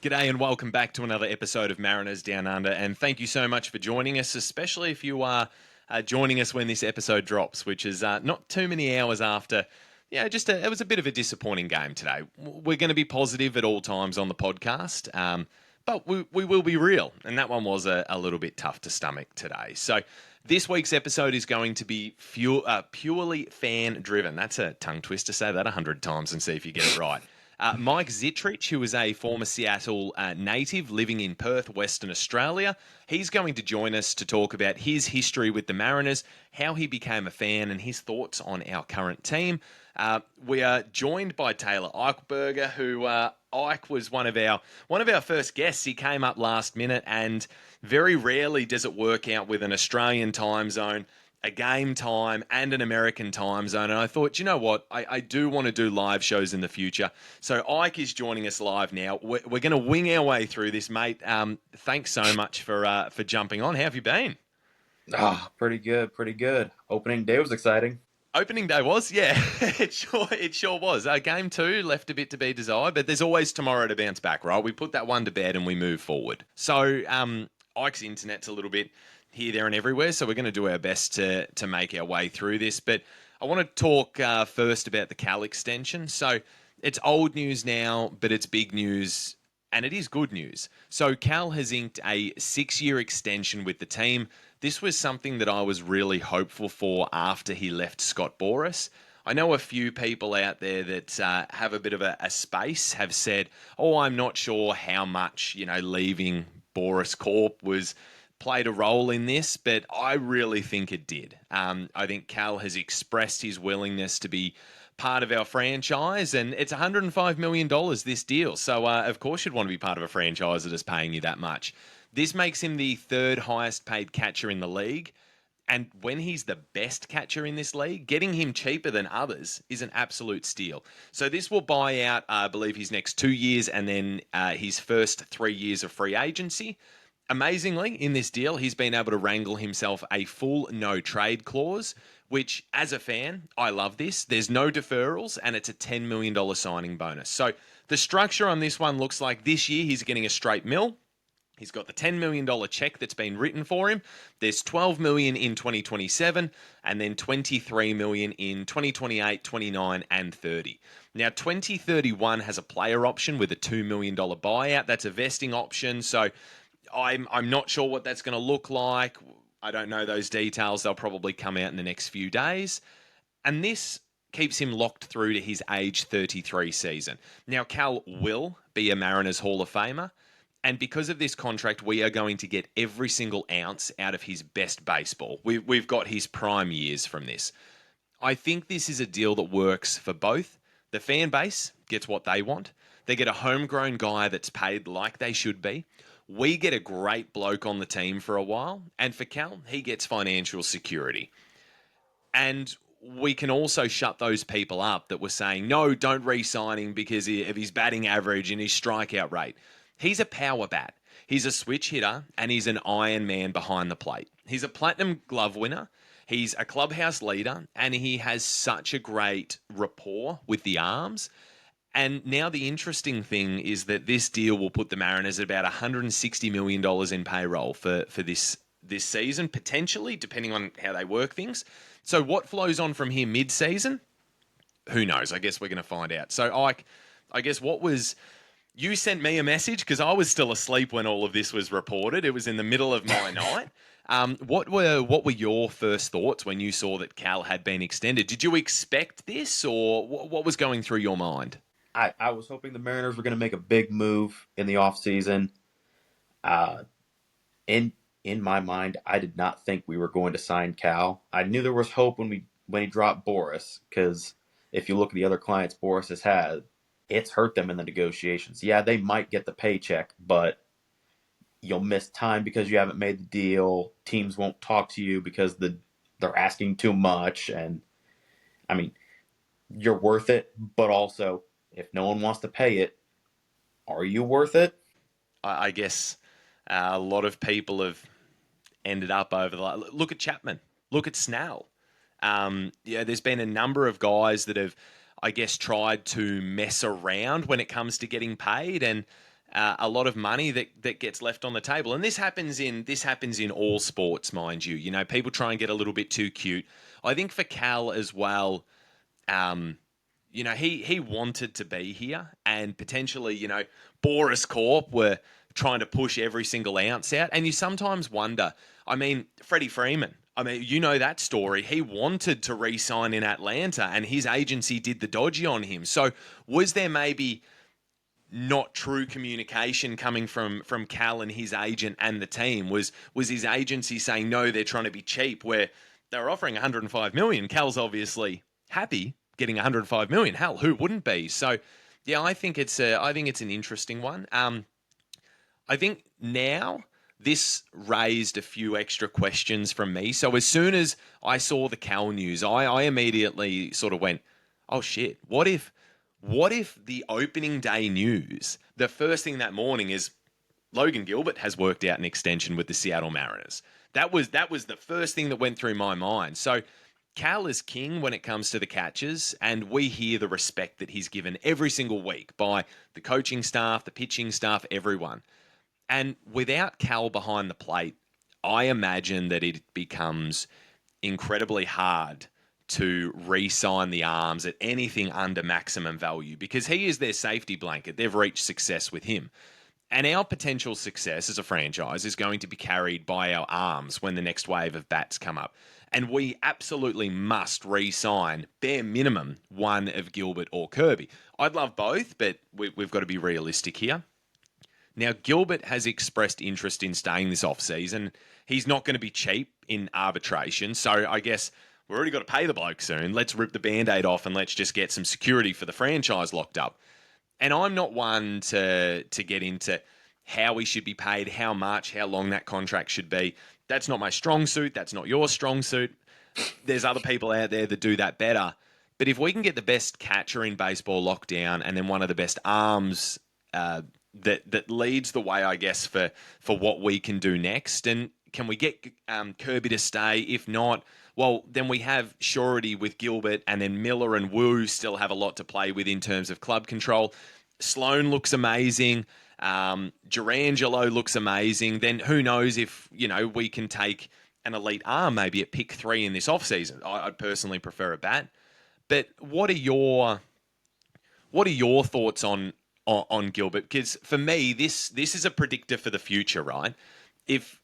G'day and welcome back to another episode of Mariners Down Under. And thank you so much for joining us, especially if you are joining us when this episode drops, which is not too many hours after. It was a bit of a disappointing game today. We're going to be positive at all times on the podcast, but we will be real. And that one was a little bit tough to stomach today. So this week's episode is going to be purely fan driven. That's a tongue twister. Say that 100 times and see if you get it right. Mike Zittrich, who is a former Seattle native living in Perth, Western Australia, he's going to join us to talk about his history with the Mariners, how he became a fan, and his thoughts on our current team. We are joined by Taylor Eichberger, who Ike was one of our first guests. He came up last minute, and very rarely does it work out with an Australian time zone, a game time, and an American time zone. And I thought, you know what? I do want to do live shows in the future. So Ike is joining us live now. We're going to wing our way through this, mate. Thanks so much for jumping on. How have you been? Pretty good, pretty good. Opening day was exciting. Opening day was, yeah, it sure was. Game two left a bit to be desired, but there's always tomorrow to bounce back, right? We put that one to bed and we move forward. So Ike's internet's a little bit here, there, and everywhere, so we're going to do our best to make our way through this. But I want to talk first about the Cal extension. So it's old news now, but it's big news, and it is good news. So Cal has inked a 6-year extension with the team. This was something that I was really hopeful for after he left Scott Boras. I know a few people out there that have a bit of a space have said, oh, I'm not sure how much, leaving Boras Corp played a role in this, but I really think it did. I think Cal has expressed his willingness to be part of our franchise, and it's $105 million, this deal. So, of course, you'd want to be part of a franchise that is paying you that much. This makes him the third highest paid catcher in the league. And when he's the best catcher in this league, getting him cheaper than others is an absolute steal. So this will buy out, I believe, his next 2 years and then his first 3 years of free agency. Amazingly, in this deal, he's been able to wrangle himself a full no-trade clause, which, as a fan, I love this. There's no deferrals, and it's a $10 million signing bonus. So the structure on this one looks like this year he's getting a straight mill. He's got the $10 million check that's been written for him. There's $12 million in 2027, and then $23 million in 2028, 29, and 30. Now, 2031 has a player option with a $2 million buyout. That's a vesting option, so I'm not sure what that's going to look like. I don't know those details. They'll probably come out in the next few days. And this keeps him locked through to his age 33 season. Now, Cal will be a Mariners Hall of Famer. And because of this contract, we are going to get every single ounce out of his best baseball. We've got his prime years from this. I think this is a deal that works for both. The fan base gets what they want. They get a homegrown guy that's paid like they should be. We get a great bloke on the team for a while. And for Cal, he gets financial security. And we can also shut those people up that were saying, no, don't re-sign him because of his batting average and his strikeout rate. He's a power bat. He's a switch hitter, and he's an Iron Man behind the plate. He's a Platinum Glove winner. He's a clubhouse leader, and he has such a great rapport with the arms. And now the interesting thing is that this deal will put the Mariners at about $160 million in payroll for this season, potentially, depending on how they work things. So what flows on from here mid-season? Who knows? I guess we're going to find out. So, Ike, I guess you sent me a message because I was still asleep when all of this was reported. It was in the middle of my night. What were your first thoughts when you saw that Cal had been extended? Did you expect this, or what was going through your mind? I was hoping the Mariners were going to make a big move in the offseason. Uh, in my mind, I did not think we were going to sign Cal. I knew there was hope when he dropped Boras, because if you look at the other clients Boras has had, it's hurt them in the negotiations. Yeah, they might get the paycheck, but you'll miss time because you haven't made the deal. Teams won't talk to you because they're asking too much. And I mean, you're worth it, but also if no one wants to pay it, are you worth it? I guess a lot of people have ended up over the... Look at Chapman. Look at Snell. There's been a number of guys that have, I guess, tried to mess around when it comes to getting paid. And a lot of money that gets left on the table. And this happens in all sports, mind you. You know, people try and get a little bit too cute. I think for Cal as well, um, you know, he wanted to be here, and potentially, you know, Boris Corp were trying to push every single ounce out. And you sometimes wonder, I mean, Freddie Freeman, I mean, you know that story. He wanted to re-sign in Atlanta, and his agency did the dodgy on him. So was there maybe not true communication coming from Cal and his agent and the team? Was his agency saying no, they're trying to be cheap, where they were offering 105 million? Cal's obviously happy getting 105 million. Hell, who wouldn't be? So yeah, I think it's an interesting one. I think now this raised a few extra questions from me. So as soon as I saw the Cal news, I immediately sort of went, oh shit, what if the opening day news, the first thing that morning is Logan Gilbert has worked out an extension with the Seattle Mariners? That was the first thing that went through my mind. So Cal is king when it comes to the catches, and we hear the respect that he's given every single week by the coaching staff, the pitching staff, everyone. And without Cal behind the plate, I imagine that it becomes incredibly hard to re-sign the arms at anything under maximum value, because he is their safety blanket. They've reached success with him. And our potential success as a franchise is going to be carried by our arms when the next wave of bats come up. And we absolutely must re-sign, bare minimum, one of Gilbert or Kirby. I'd love both, but we've got to be realistic here. Now, Gilbert has expressed interest in staying this offseason. He's not going to be cheap in arbitration, so I guess we've already got to pay the bloke soon. Let's rip the Band-Aid off and let's just get some security for the franchise locked up. And I'm not one to get into how he should be paid, how much, how long that contract should be. That's not my strong suit. That's not your strong suit. There's other people out there that do that better. But if we can get the best catcher in baseball locked down, and then one of the best arms that leads the way, I guess, for what we can do next. And can we get Kirby to stay? If not, well, then we have surety with Gilbert, and then Miller and Wu still have a lot to play with in terms of club control. SLOAN looks amazing. Durangelo looks amazing. Then who knows if, you know, we can take an elite arm maybe at pick 3 in this offseason. I'd personally prefer a bat. But what are your thoughts on Gilbert? Because for me, this is a predictor for the future, right? If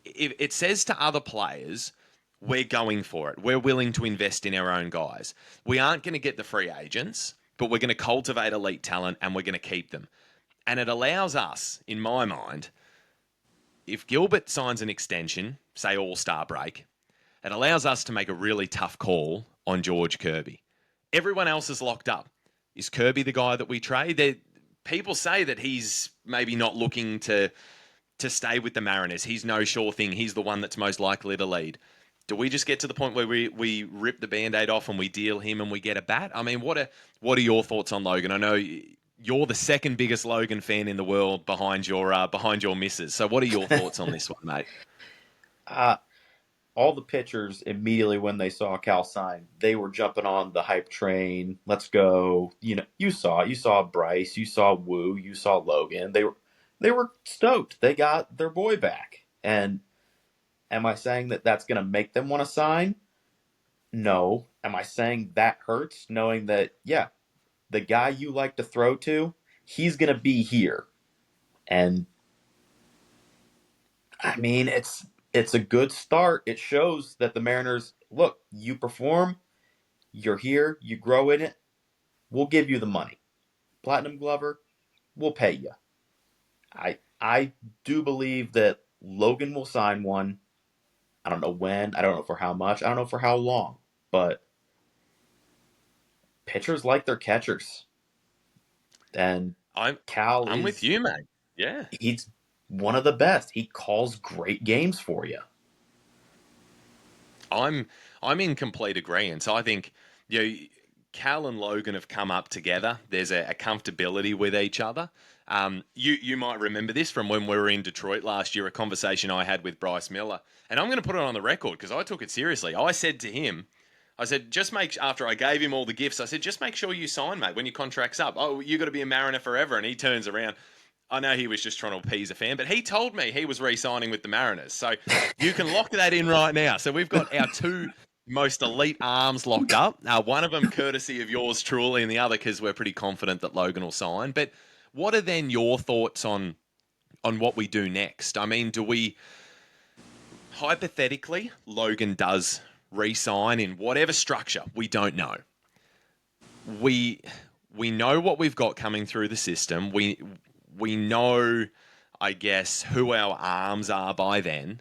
it says to other players, we're going for it, we're willing to invest in our own guys. We aren't going to get the free agents, but we're going to cultivate elite talent and we're going to keep them. And it allows us, in my mind, if Gilbert signs an extension, say All-Star break, it allows us to make a really tough call on George Kirby. Everyone else is locked up. Is Kirby the guy that we trade? People say that he's maybe not looking to stay with the Mariners. He's no sure thing. He's the one that's most likely to lead. Do we just get to the point where we rip the Band-Aid off and we deal him and we get a bat? I mean, what are your thoughts on Logan? I know you're the second biggest Logan fan in the world behind your missus. So what are your thoughts on this one, mate? All the pitchers immediately when they saw Cal sign, they were jumping on the hype train. Let's go. You know, you saw Bryce, you saw Wu, you saw Logan. They were stoked. They got their boy back. And am I saying that that's going to make them want to sign? No. Am I saying that hurts knowing that, yeah, the guy you like to throw to, he's going to be here. And I mean, it's a good start. It shows that the Mariners, look, you perform, you're here, you grow in it, we'll give you the money. Platinum Glover, we'll pay you. I do believe that Logan will sign one. I don't know when, I don't know for how much, I don't know for how long, but pitchers like their catchers. And I'm with you, mate. Yeah. He's one of the best. He calls great games for you. I'm in complete agreement. So I think, you know, Cal and Logan have come up together. There's a comfortability with each other. You might remember this from when we were in Detroit last year, a conversation I had with Bryce Miller. And I'm going to put it on the record because I took it seriously. I said to him, I said, after I gave him all the gifts, I said, just make sure you sign, mate, when your contract's up. Oh, you got to be a Mariner forever. And he turns around. I know he was just trying to appease a fan, but he told me he was re-signing with the Mariners. So you can lock that in right now. So we've got our two most elite arms locked up. One of them courtesy of yours truly, and the other because we're pretty confident that Logan will sign. But what are then your thoughts on what we do next? I mean, do we hypothetically Logan does re-sign in whatever structure? We don't know. We know what we've got coming through the system. We know, I guess, who our arms are by then.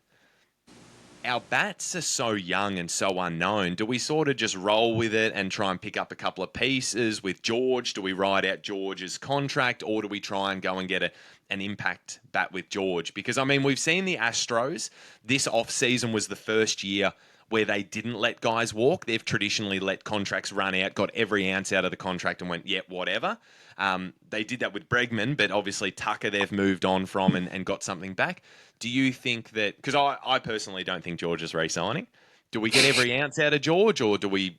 Our bats are so young and so unknown. Do we sort of just roll with it and try and pick up a couple of pieces with George? Do we ride out George's contract, or do we try and go and get an impact bat with George? Because, I mean, we've seen the Astros. This offseason was the first year where they didn't let guys walk. They've traditionally let contracts run out, got every ounce out of the contract and went, yeah, whatever. They did that with Bregman, but obviously Tucker they've moved on from and got something back. Do you think that, because I personally don't think George is re-signing. Do we get every ounce out of George, or do we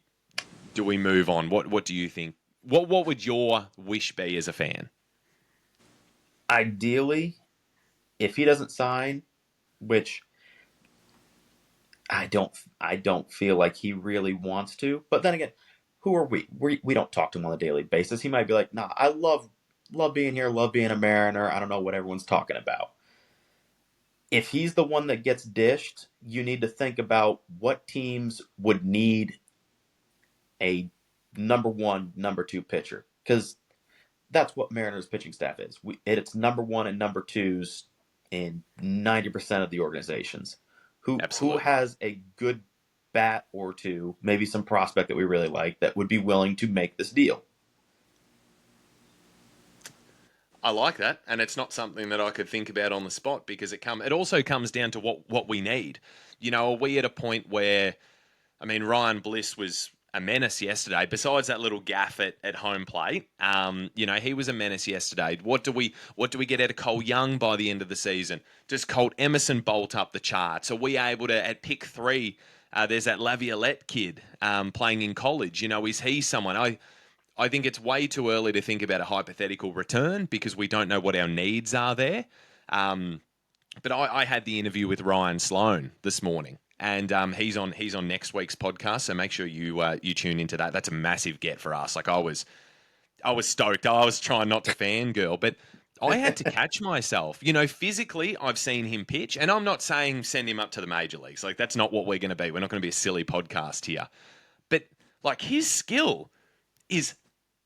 move on? What do you think? What would your wish be as a fan? Ideally, if he doesn't sign, which I don't feel like he really wants to. But then again, who are we? We don't talk to him on a daily basis. He might be like, nah, I love being here, love being a Mariner. I don't know what everyone's talking about. If he's the one that gets dished, you need to think about what teams would need a number one, number two pitcher. Because that's what Mariners pitching staff is. It's number one and number twos in 90% of the organizations. Who has a good bat or two, maybe some prospect that we really like, that would be willing to make this deal. I like that, and it's not something that I could think about on the spot, because it also comes down to what we need. You know, are we at a point where, I mean, Ryan Bliss was a menace yesterday. Besides that little gaff at home plate, you know, he was a menace yesterday. What do we get out of Cole Young by the end of the season? Does Colt Emerson bolt up the charts? Are we able to, at pick 3, there's that Laviolette kid playing in college. You know, is he someone? I think it's way too early to think about a hypothetical return because we don't know what our needs are there. But I had the interview with Ryan SLOAN this morning, and he's on next week's podcast. So make sure you tune into that. That's a massive get for us. Like I was stoked. I was trying not to fangirl, but I had to catch myself. You know, physically, I've seen him pitch, and I'm not saying send him up to the major leagues. Like that's not what we're going to be. We're not going to be a silly podcast here. But like his skill is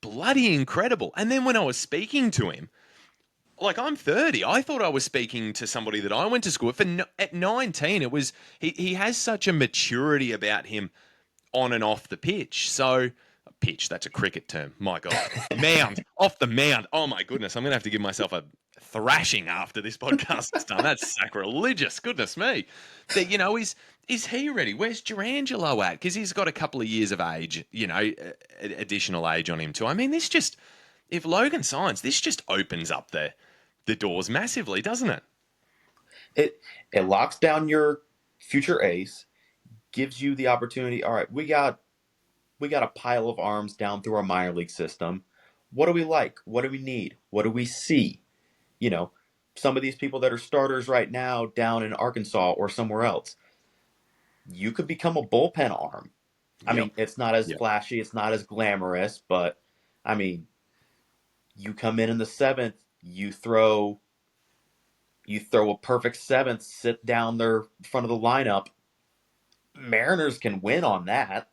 bloody incredible. And then when I was speaking to him, like I'm 30, I thought I was speaking to somebody that I went to school with. At 19, it was he has such a maturity about him on and off the pitch. So pitch, that's a cricket term. My God. Mound, off the mound. Oh my goodness, I'm going to have to give myself a thrashing after this podcast is done. That's sacrilegious. Goodness me. That, you know, is he ready? Where's Durangelo at? Because he's got a couple of years of age, you know, additional age on him too. I mean, if Logan signs, this just opens up the doors massively, doesn't it? It locks down your future ace, gives you the opportunity. All right, we got a pile of arms down through our minor league system. What do we like? What do we need? What do we see? You know, some of these people that are starters right now down in Arkansas or somewhere else, you could become a bullpen arm. I mean, it's not as flashy, it's not as glamorous, but I mean, you come in the 7th, you throw a perfect 7th, sit down there in front of the lineup. Mariners can win on that.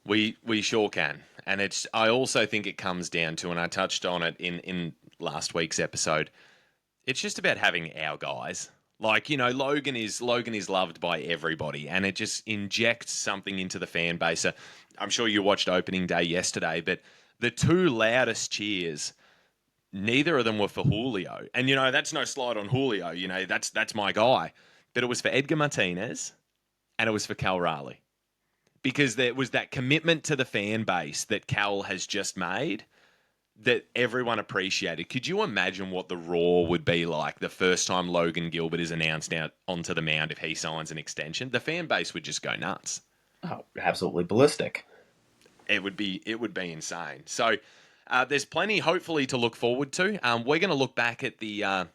We sure can. And I also think it comes down to, and I touched on it in last week's episode, it's just about having our guys. Like, you know, Logan is loved by everybody, and it just injects something into the fan base. I'm sure you watched opening day yesterday, but the 2 loudest cheers, neither of them were for Julio. And, you know, that's no slight on Julio. You know, that's my guy. But it was for Edgar Martinez, and it was for Cal Raleigh. Because there was that commitment to the fan base that Cal has just made that everyone appreciated. Could you imagine what the roar would be like the first time Logan Gilbert is announced out onto the mound if he signs an extension? The fan base would just go nuts. Oh, absolutely ballistic. It would be insane. So there's plenty, hopefully, to look forward to. We're going to look back at the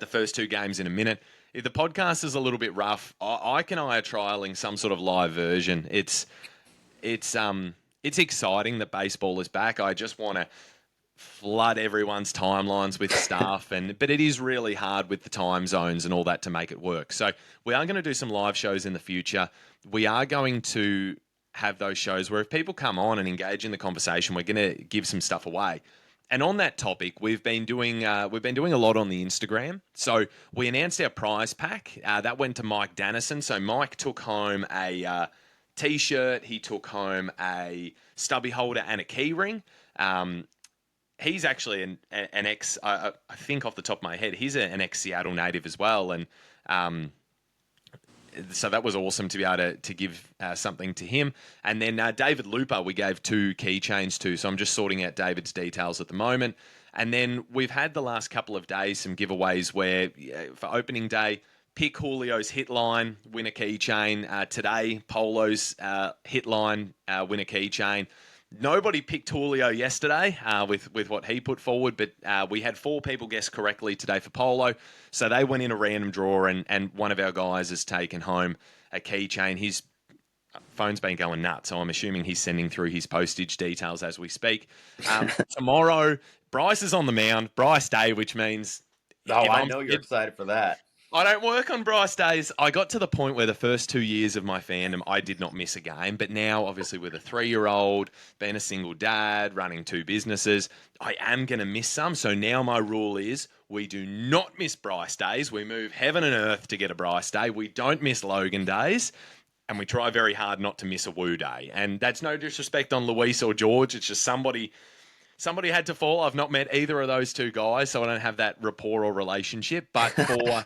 first two games in a minute. If the podcast is a little bit rough, Ike and I are trialing some sort of live version. It's exciting that baseball is back. I just want to flood everyone's timelines with stuff, but it is really hard with the time zones and all that to make it work. So we are going to do some live shows in the future. We are going to have those shows where if people come on and engage in the conversation, we're going to give some stuff away. And on that topic, we've been doing a lot on the Instagram. So we announced our prize pack that went to Mike Dannison. So Mike took home a t-shirt. He took home a stubby holder and a key ring. He's actually an ex. I think off the top of my head, he's an ex Seattle native as well, and so that was awesome to be able to give something to him. And then David Looper, we gave 2 keychains to. So I'm just sorting out David's details at the moment. And then we've had the last couple of days some giveaways where for opening day, pick Julio's hit line, win a keychain. Today, Polo's hit line, win a keychain. Nobody picked Julio yesterday with what he put forward, but we had 4 people guess correctly today for Polo. So they went in a random draw, and one of our guys has taken home a keychain. His phone's been going nuts, so I'm assuming he's sending through his postage details as we speak. Tomorrow, Bryce is on the mound, Bryce Day, which means Oh, if I I'm know you're excited for that. I don't work on Bryce days. I got to the point where the first 2 years of my fandom, I did not miss a game. But now, obviously, with a 3-year-old, being a single dad, running 2 businesses, I am going to miss some. So now my rule is we do not miss Bryce days. We move heaven and earth to get a Bryce day. We don't miss Logan days. And we try very hard not to miss a Woo day. And that's no disrespect on Luis or George. It's just somebody had to fall. I've not met either of those 2 guys, so I don't have that rapport or relationship. But for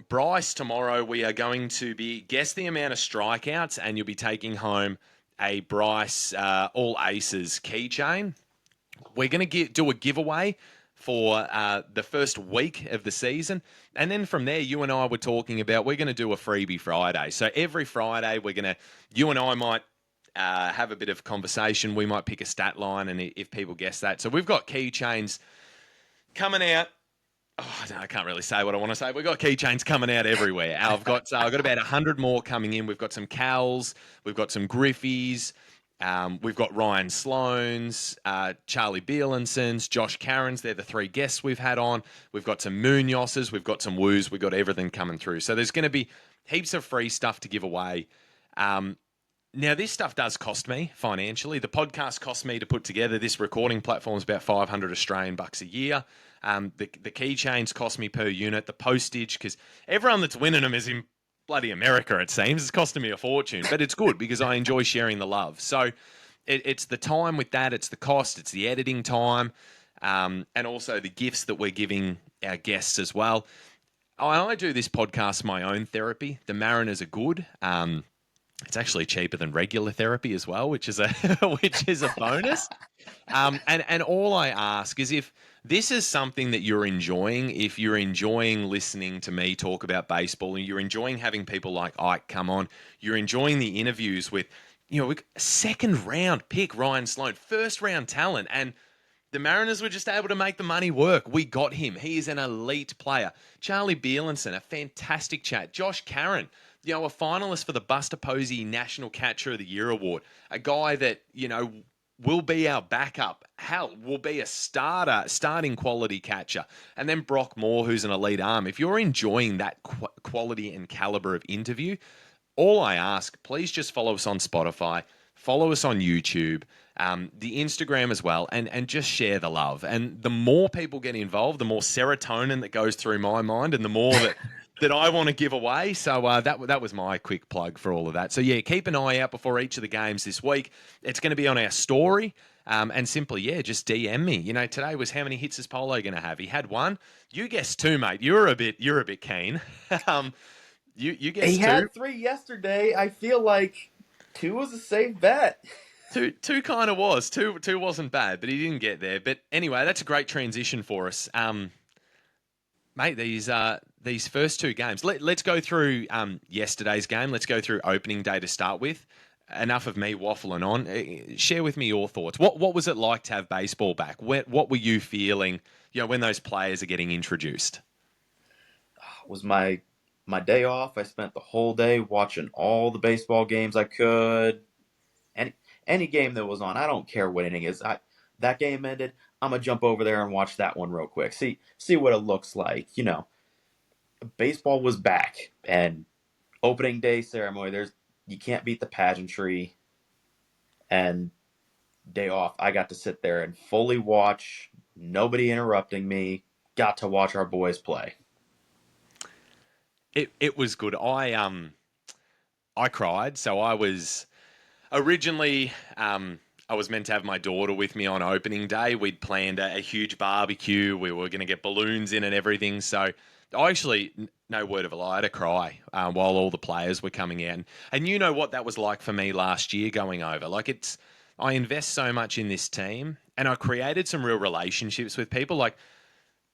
Bryce, tomorrow we are going to be guess the amount of strikeouts, and you'll be taking home a Bryce All Aces keychain. We're going to do a giveaway for the first week of the season. And then from there, you and I were talking about we're going to do a freebie Friday. So every Friday, you and I might have a bit of conversation. We might pick a stat line, and if people guess that. So we've got keychains coming out. Oh, no, I can't really say what I want to say. We've got keychains coming out everywhere. I've got about 100 more coming in. We've got some Cals, we've got some Griffies, we've got Ryan Sloan's, Charlie Bielinson's, Josh Caron's. They're the 3 guests we've had on. We've got some Munoz's, we've got some Woos, we've got everything coming through. So there's going to be heaps of free stuff to give away. Now, this stuff does cost me financially. The podcast costs me to put together. This recording platform is about 500 Australian bucks a year. The keychains cost me per unit. The postage, because everyone that's winning them is in bloody America, it seems. It's costing me a fortune, but it's good because I enjoy sharing the love. So it's the time with that. It's the cost. It's the editing time, and also the gifts that we're giving our guests as well. I do this podcast my own therapy. The Mariners are good. It's actually cheaper than regular therapy as well, which is a which is a bonus. And all I ask is if this is something that you're enjoying, if you're enjoying listening to me talk about baseball, and you're enjoying having people like Ike come on, you're enjoying the interviews with, second round pick Ryan Sloan, first round talent, and the Mariners were just able to make the money work. We got him. He is an elite player. Charlie Bielenson, a fantastic chat. Josh Caron, a finalist for the Buster Posey National Catcher of the Year award. A guy that, will be our backup. Hell, will be a starting quality catcher. And then Brock Moore, who's an elite arm. If you're enjoying that quality and caliber of interview, all I ask, please just follow us on Spotify, follow us on YouTube, the Instagram as well, and just share the love. And the more people get involved, the more serotonin that goes through my mind, and the more that I want to give away. So that was my quick plug for all of that. So yeah, keep an eye out before each of the games this week. It's going to be on our story, and simply just DM me. Today was how many hits is Polo going to have? He had 1. You guessed 2, mate. You're a bit keen. You guessed 2. He had 3 yesterday. I feel like 2 was a safe bet. Two kind of was. Two wasn't bad, but he didn't get there. But anyway, that's a great transition for us. Mate, these first two games. Let's go through yesterday's game. Let's go through opening day to start with. Enough of me waffling on. Share with me your thoughts. What was it like to have baseball back? What were you feeling, when those players are getting introduced? It was my day off. I spent the whole day watching all the baseball games I could. Any game that was on, I don't care what inning it is. That game ended, I'm gonna jump over there and watch that one real quick. See what it looks like. Baseball was back, and opening day ceremony. You can't beat the pageantry. And day off, I got to sit there and fully watch. Nobody interrupting me. Got to watch our boys play. It was good. I cried. So I was originally I was meant to have my daughter with me on opening day. We'd planned a huge barbecue. We were going to get balloons in and everything. So I actually, no word of a lie, I had a cry while all the players were coming in. And you know what that was like for me last year going over. I invest so much in this team, and I created some real relationships with people like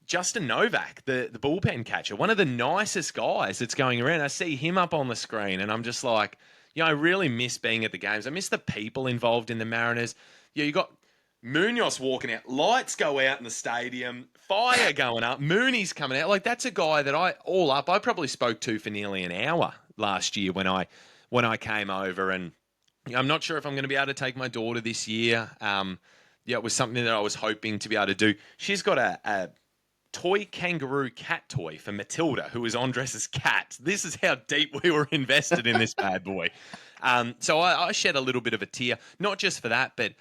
Justin Novak, the bullpen catcher, one of the nicest guys that's going around. I see him up on the screen, and I'm just like, I really miss being at the games. I miss the people involved in the Mariners. You got Munoz walking out, lights go out in the stadium, fire going up, Mooney's coming out. Like, that's a guy that I probably spoke to for nearly an hour last year when I came over, and I'm not sure if I'm going to be able to take my daughter this year. It was something that I was hoping to be able to do. She's got a toy kangaroo cat toy for Matilda, who is Andres' cat. This is how deep we were invested in this bad boy. So I shed a little bit of a tear, not just for that, but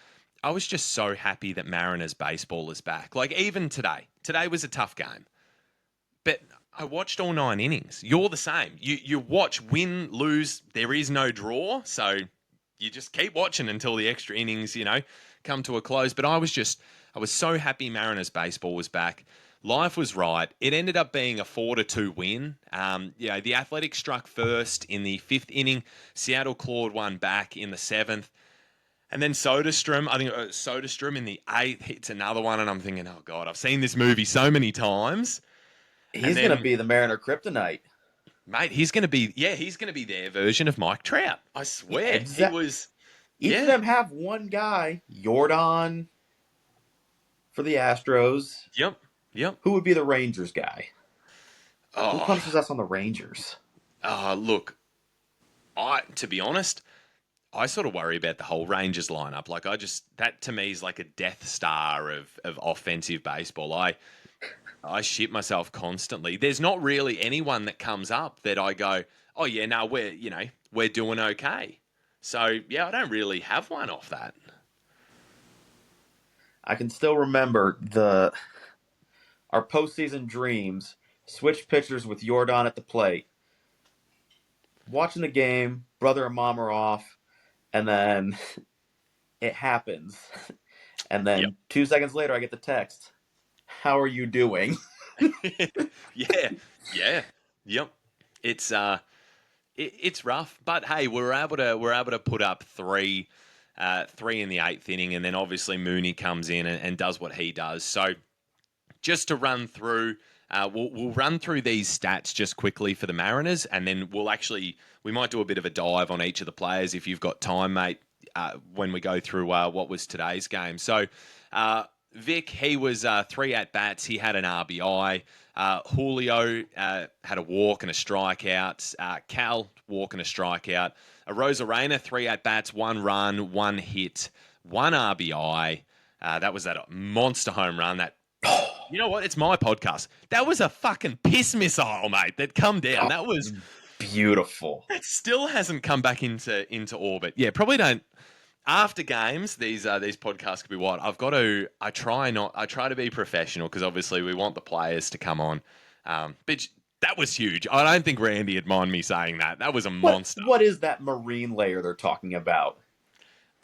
I was just so happy that Mariners baseball is back. Like, even today. Today was a tough game. But I watched all 9 innings. You're the same. You watch, win, lose, there is no draw. So you just keep watching until the extra innings, come to a close. But I was so happy Mariners baseball was back. Life was right. It ended up being a 4-2 win. The Athletics struck first in the 5th inning. Seattle clawed one back in the 7th. And then Soderstrom, I think Soderstrom in the 8th hits another one, and I'm thinking, oh God, I've seen this movie so many times. He's going to be the Mariner kryptonite. Mate, he's going to be their version of Mike Trout. I swear. Exactly. He was... Each of them have one guy, Jordan for the Astros. Yep. Who would be the Rangers guy? Oh. Who punches us on the Rangers? Look, to be honest, I sort of worry about the whole Rangers lineup. Like, that to me is like a Death Star of offensive baseball. I shit myself constantly. There's not really anyone that comes up that I go, oh yeah, no, we're doing okay. So yeah, I don't really have one off that. I can still remember our postseason dreams. Switch pitchers with Jordan at the plate. Watching the game, brother and mom are off, and then it happens. And then 2 seconds later, I get the text. How are you doing? Yeah. Yep. It's rough, but hey, we're able to put up 3 in the 8th inning, and then obviously Mooney comes in and does what he does. So just to run through, we'll run through these stats just quickly for the Mariners, and then we might do a bit of a dive on each of the players if you've got time, mate, when we go through what was today's game. So Vic, he was 3 at-bats. He had an RBI. Julio had a walk and a strikeout. Cal, walk and a strikeout. Rosarena, 3 at-bats, 1 run, 1 hit, 1 RBI. That was that monster home run. You know what? It's my podcast. That was a fucking piss missile, mate, that come down. That was beautiful. That still hasn't come back into orbit. Yeah, probably don't. After games, these podcasts could be what I try to be professional because obviously we want the players to come on. But that was huge. I don't think Randy would mind me saying that. That was a monster. What is that marine layer they're talking about?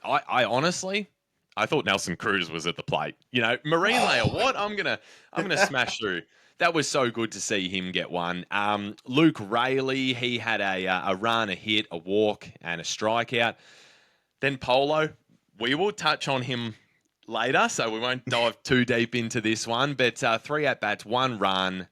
I honestly, I thought Nelson Cruz was at the plate. Marine layer. What? I'm gonna smash through. That was so good to see him get one. Luke Rayleigh, he had a run, a hit, a walk, and a strikeout. Then Polo, we will touch on him later, so we won't dive too deep into this one. But 3 at-bats, 1 run,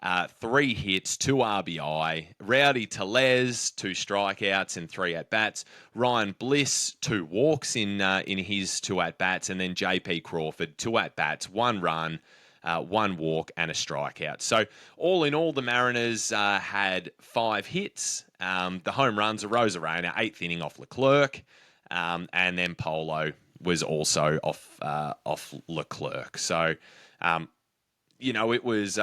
3 hits, 2 RBI. Rowdy Telez, 2 strikeouts and 3 at-bats. Ryan Bliss, 2 walks in his 2 at-bats. And then JP Crawford, 2 at-bats, 1 run, 1 walk and a strikeout. So all in all, the Mariners had 5 hits. The home runs arose around 8th inning off Leclerc. And then Polo was also off Leclerc. So, it was.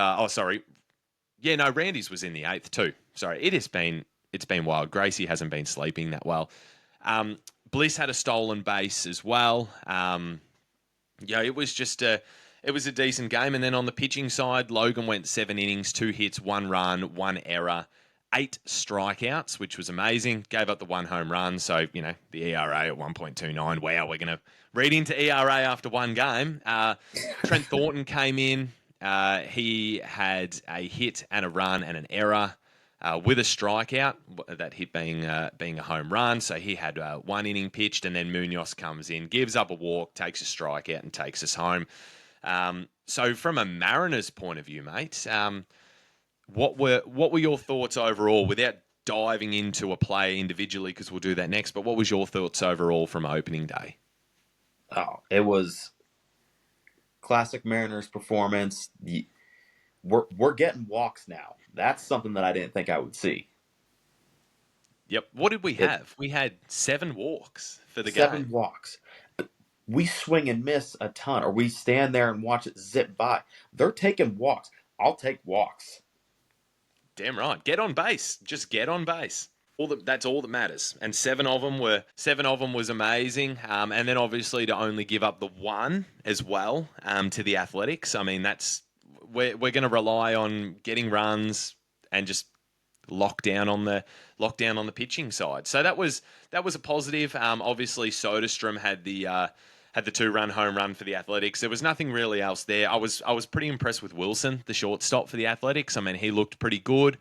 Randy's was in the 8th too. Sorry, it's been wild. Gracie hasn't been sleeping that well. Bliss had a stolen base as well. It was just a decent game. And then on the pitching side, Logan went 7 innings, 2 hits, 1 run, 1 error, 8 strikeouts, which was amazing. Gave up the 1 home run. So, the ERA at 1.29. Wow, we're going to read into ERA after 1 game. Trent Thornton came in. He had a hit and a run and an error with a strikeout, that hit being a home run. So he had 1 inning pitched, and then Munoz comes in, gives up a walk, takes a strikeout, and takes us home. So from a Mariners point of view, mate, what were your thoughts overall, without diving into a player individually, because we'll do that next, but what was your thoughts overall from opening day? Oh, it was classic Mariners performance. We're getting walks now. That's something that I didn't think I would see. Yep. What did we have? We had 7 walks for the game. 7 walks. We swing and miss a ton, or we stand there and watch it zip by. They're taking walks. I'll take walks. Damn right. Get on base. Just get on base. That's all that matters. And 7 of them was amazing. And then obviously to only give up the 1 as well to the Athletics. I mean, we're going to rely on getting runs and just lock down on the pitching side. So that was a positive. Obviously Soderstrom had the 2-run home run for the Athletics. There was nothing really else there. I was pretty impressed with Wilson, the shortstop for the Athletics. I mean, he looked pretty good.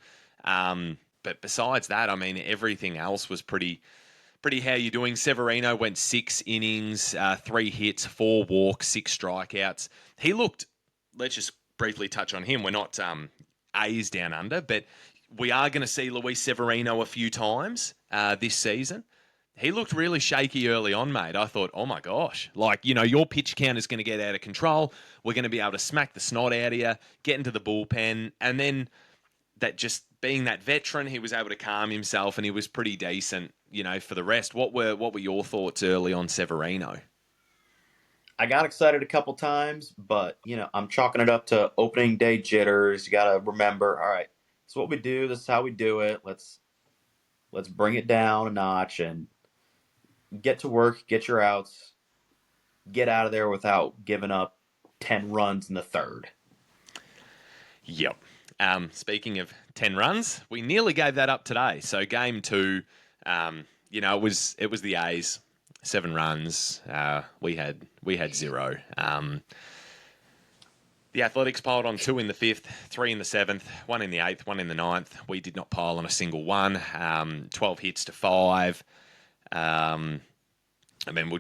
But besides that, I mean, everything else was pretty how you doing. Severino went 6 innings, 3 hits, 4 walks, 6 strikeouts. He looked, let's just briefly touch on him. We're not A's down under, but we are going to see Luis Severino a few times this season. He looked really shaky early on, mate. I thought, oh my gosh, your pitch count is going to get out of control. We're going to be able to smack the snot out of you, get into the bullpen. And then that, just being that veteran, he was able to calm himself and he was pretty decent, for the rest. What were your thoughts early on Severino? I got excited a couple times, but, I'm chalking it up to opening day jitters. You got to remember, all right, this is what we do. This is how we do it. Let's bring it down a notch and get to work, get your outs, get out of there without giving up 10 runs in the 3rd. Yep. Speaking of 10 runs, we nearly gave that up today. So game 2, it was the A's, 7 runs. We had 0. The Athletics piled on 2 in the 5th, 3 in the 7th, 1 in the 8th, 1 in the 9th. We did not pile on a single one. 12 hits to 5. I mean,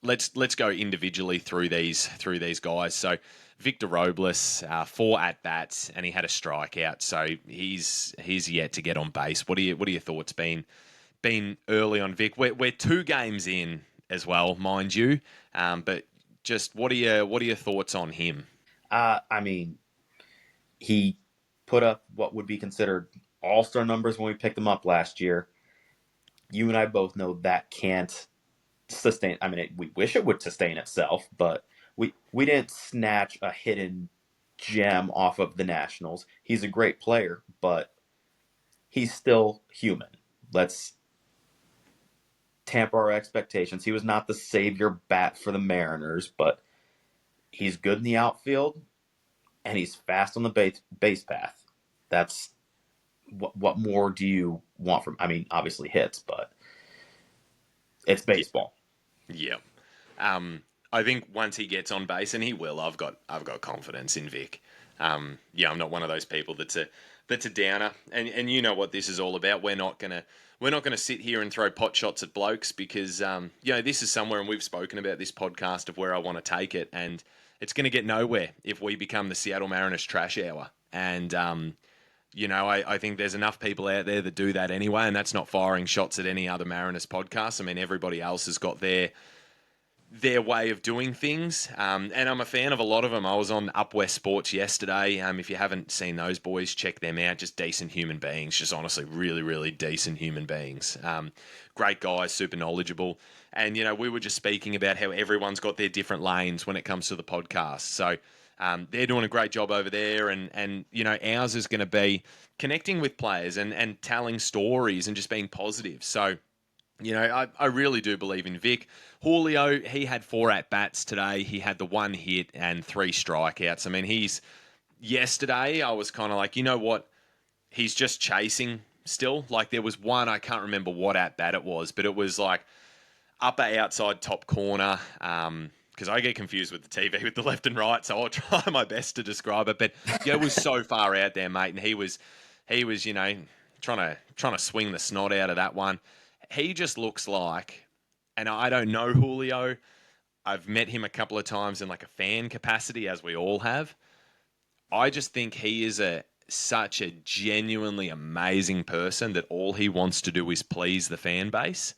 let's go individually through these guys. So Victor Robles, 4 at bats, and he had a strikeout. So he's yet to get on base. What are your thoughts been early on Vic? We're 2 games in as well, mind you. But just what are your thoughts on him? I mean, he put up what would be considered all-star numbers when we picked him up last year. You and I both know that can't sustain. I mean, we wish it would sustain itself, but we didn't snatch a hidden gem off of the Nationals. He's a great player, but he's still human. Let's tamper our expectations. He was not the savior bat for the Mariners, but he's good in the outfield, and he's fast on the base path. That's what more do you want from? I mean, obviously hits, but it's baseball. Yeah. I think once he gets on base, and he will, I've got confidence in Vic. I'm not one of those people that's a downer, and you know what this is all about. We're not gonna sit here and throw pot shots at blokes because this is somewhere, and we've spoken about this podcast of where I want to take it, and it's going to get nowhere if we become the Seattle Mariners trash hour. And, I think there's enough people out there that do that anyway, and that's not firing shots at any other Mariners podcast. I mean, everybody else has got their way of doing things. And I'm a fan of a lot of them. I was on Up West Sports yesterday. If you haven't seen those boys, check them out. Just decent human beings. Just honestly, really, really decent human beings. Great guys, super knowledgeable. And, we were just speaking about how everyone's got their different lanes when it comes to the podcast. So they're doing a great job over there. And ours is going to be connecting with players and telling stories and just being positive. So, I really do believe in Vic. Julio, he had 4 at-bats today. He had the 1 hit and 3 strikeouts. I mean, yesterday, I was kind of like, you know what? He's just chasing still. Like, there was one, I can't remember what at-bat it was, but it was like upper outside top corner, because I get confused with the TV with the left and right, so I'll try my best to describe it. But, it was so far out there, mate, and he was trying to swing the snot out of that one. He just looks like, and I don't know Julio, I've met him a couple of times in like a fan capacity, as we all have. I just think he is such a genuinely amazing person that all he wants to do is please the fan base.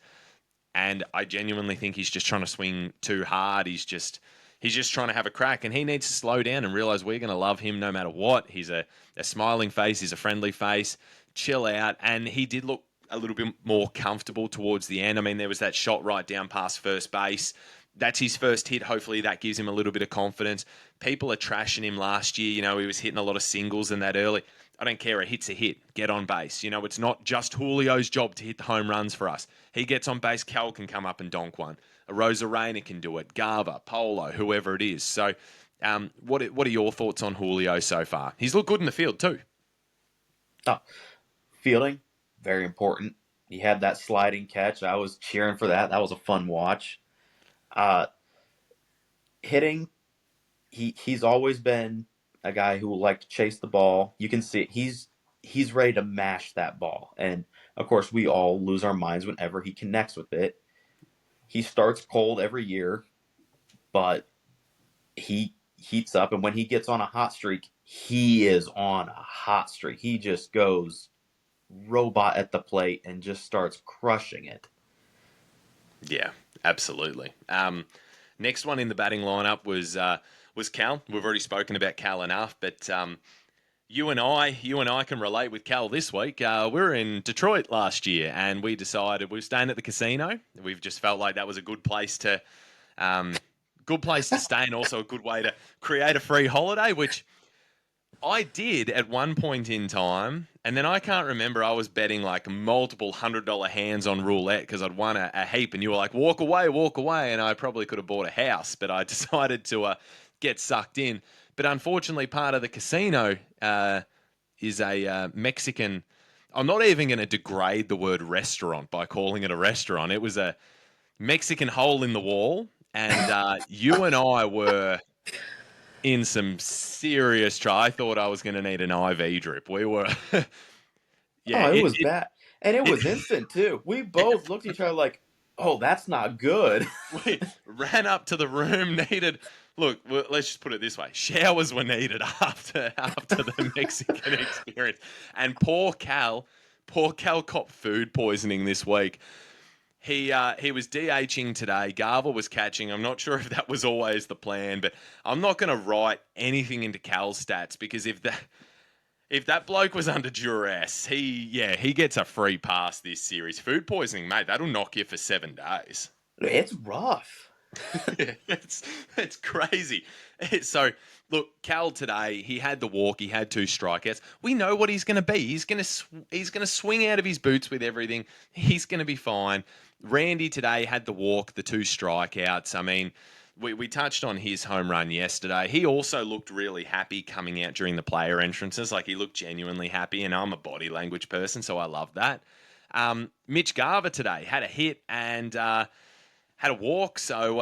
And I genuinely think he's just trying to swing too hard. He's just trying to have a crack, and he needs to slow down and realize we're going to love him no matter what. He's a smiling face. He's a friendly face. Chill out. And he did look a little bit more comfortable towards the end. I mean, there was that shot right down past first base. That's his first hit. Hopefully that gives him a little bit of confidence. People are trashing him last year. He was hitting a lot of singles in that early. I don't care. A hit's a hit. Get on base. It's not just Julio's job to hit the home runs for us. He gets on base. Cal can come up and donk one. A Rosa Reyna can do it. Garver, Polo, whoever it is. So what are your thoughts on Julio so far? He's looked good in the field too. Oh, fielding, very important. He had that sliding catch. I was cheering for that. That was a fun watch. Hitting, he's always been a guy who will like to chase the ball. You can see he's ready to mash that ball. And of course, we all lose our minds whenever he connects with it. He starts cold every year, but he heats up. And when he gets on a hot streak, he is on a hot streak. He just goes robot at the plate and just starts crushing it. Yeah, absolutely. Next one in the batting lineup was Cal. We've already spoken about Cal enough, but you and I can relate with Cal this week. We were in Detroit last year, and we decided we were staying at the casino. We've just felt like that was a good place to stay, and also a good way to create a free holiday, which I did at one point in time, and then I can't remember. I was betting like multiple $100 hands on roulette because I'd won a heap, and you were like, walk away, and I probably could have bought a house, but I decided to get sucked in. But unfortunately, part of the casino is a Mexican. I'm not even going to degrade the word restaurant by calling it a restaurant. It was a Mexican hole in the wall, and you and I were in some serious trouble. I thought I was going to need an IV drip. We were, yeah. It was bad. And it was instant, too. We both looked at each other like, oh, that's not good. We ran up to the room, look, let's just put it this way. Showers were needed after the Mexican experience. And poor Cal copped food poisoning this week. He was DHing today. Garver was catching. I'm not sure if that was always the plan, but I'm not going to write anything into Cal's stats because if that bloke was under duress, he gets a free pass this series. Food poisoning, mate, that'll knock you for 7 days. It's rough. It's crazy. So, look, Cal today, he had the walk, he had 2 strikeouts. We know what he's going to be. He's going to swing out of his boots with everything. He's going to be fine. Randy today had the walk, the 2 strikeouts. I mean, we touched on his home run yesterday. He also looked really happy coming out during the player entrances. Like, he looked genuinely happy, and I'm a body language person, so I love that. Mitch Garver today had a hit and had a walk. So,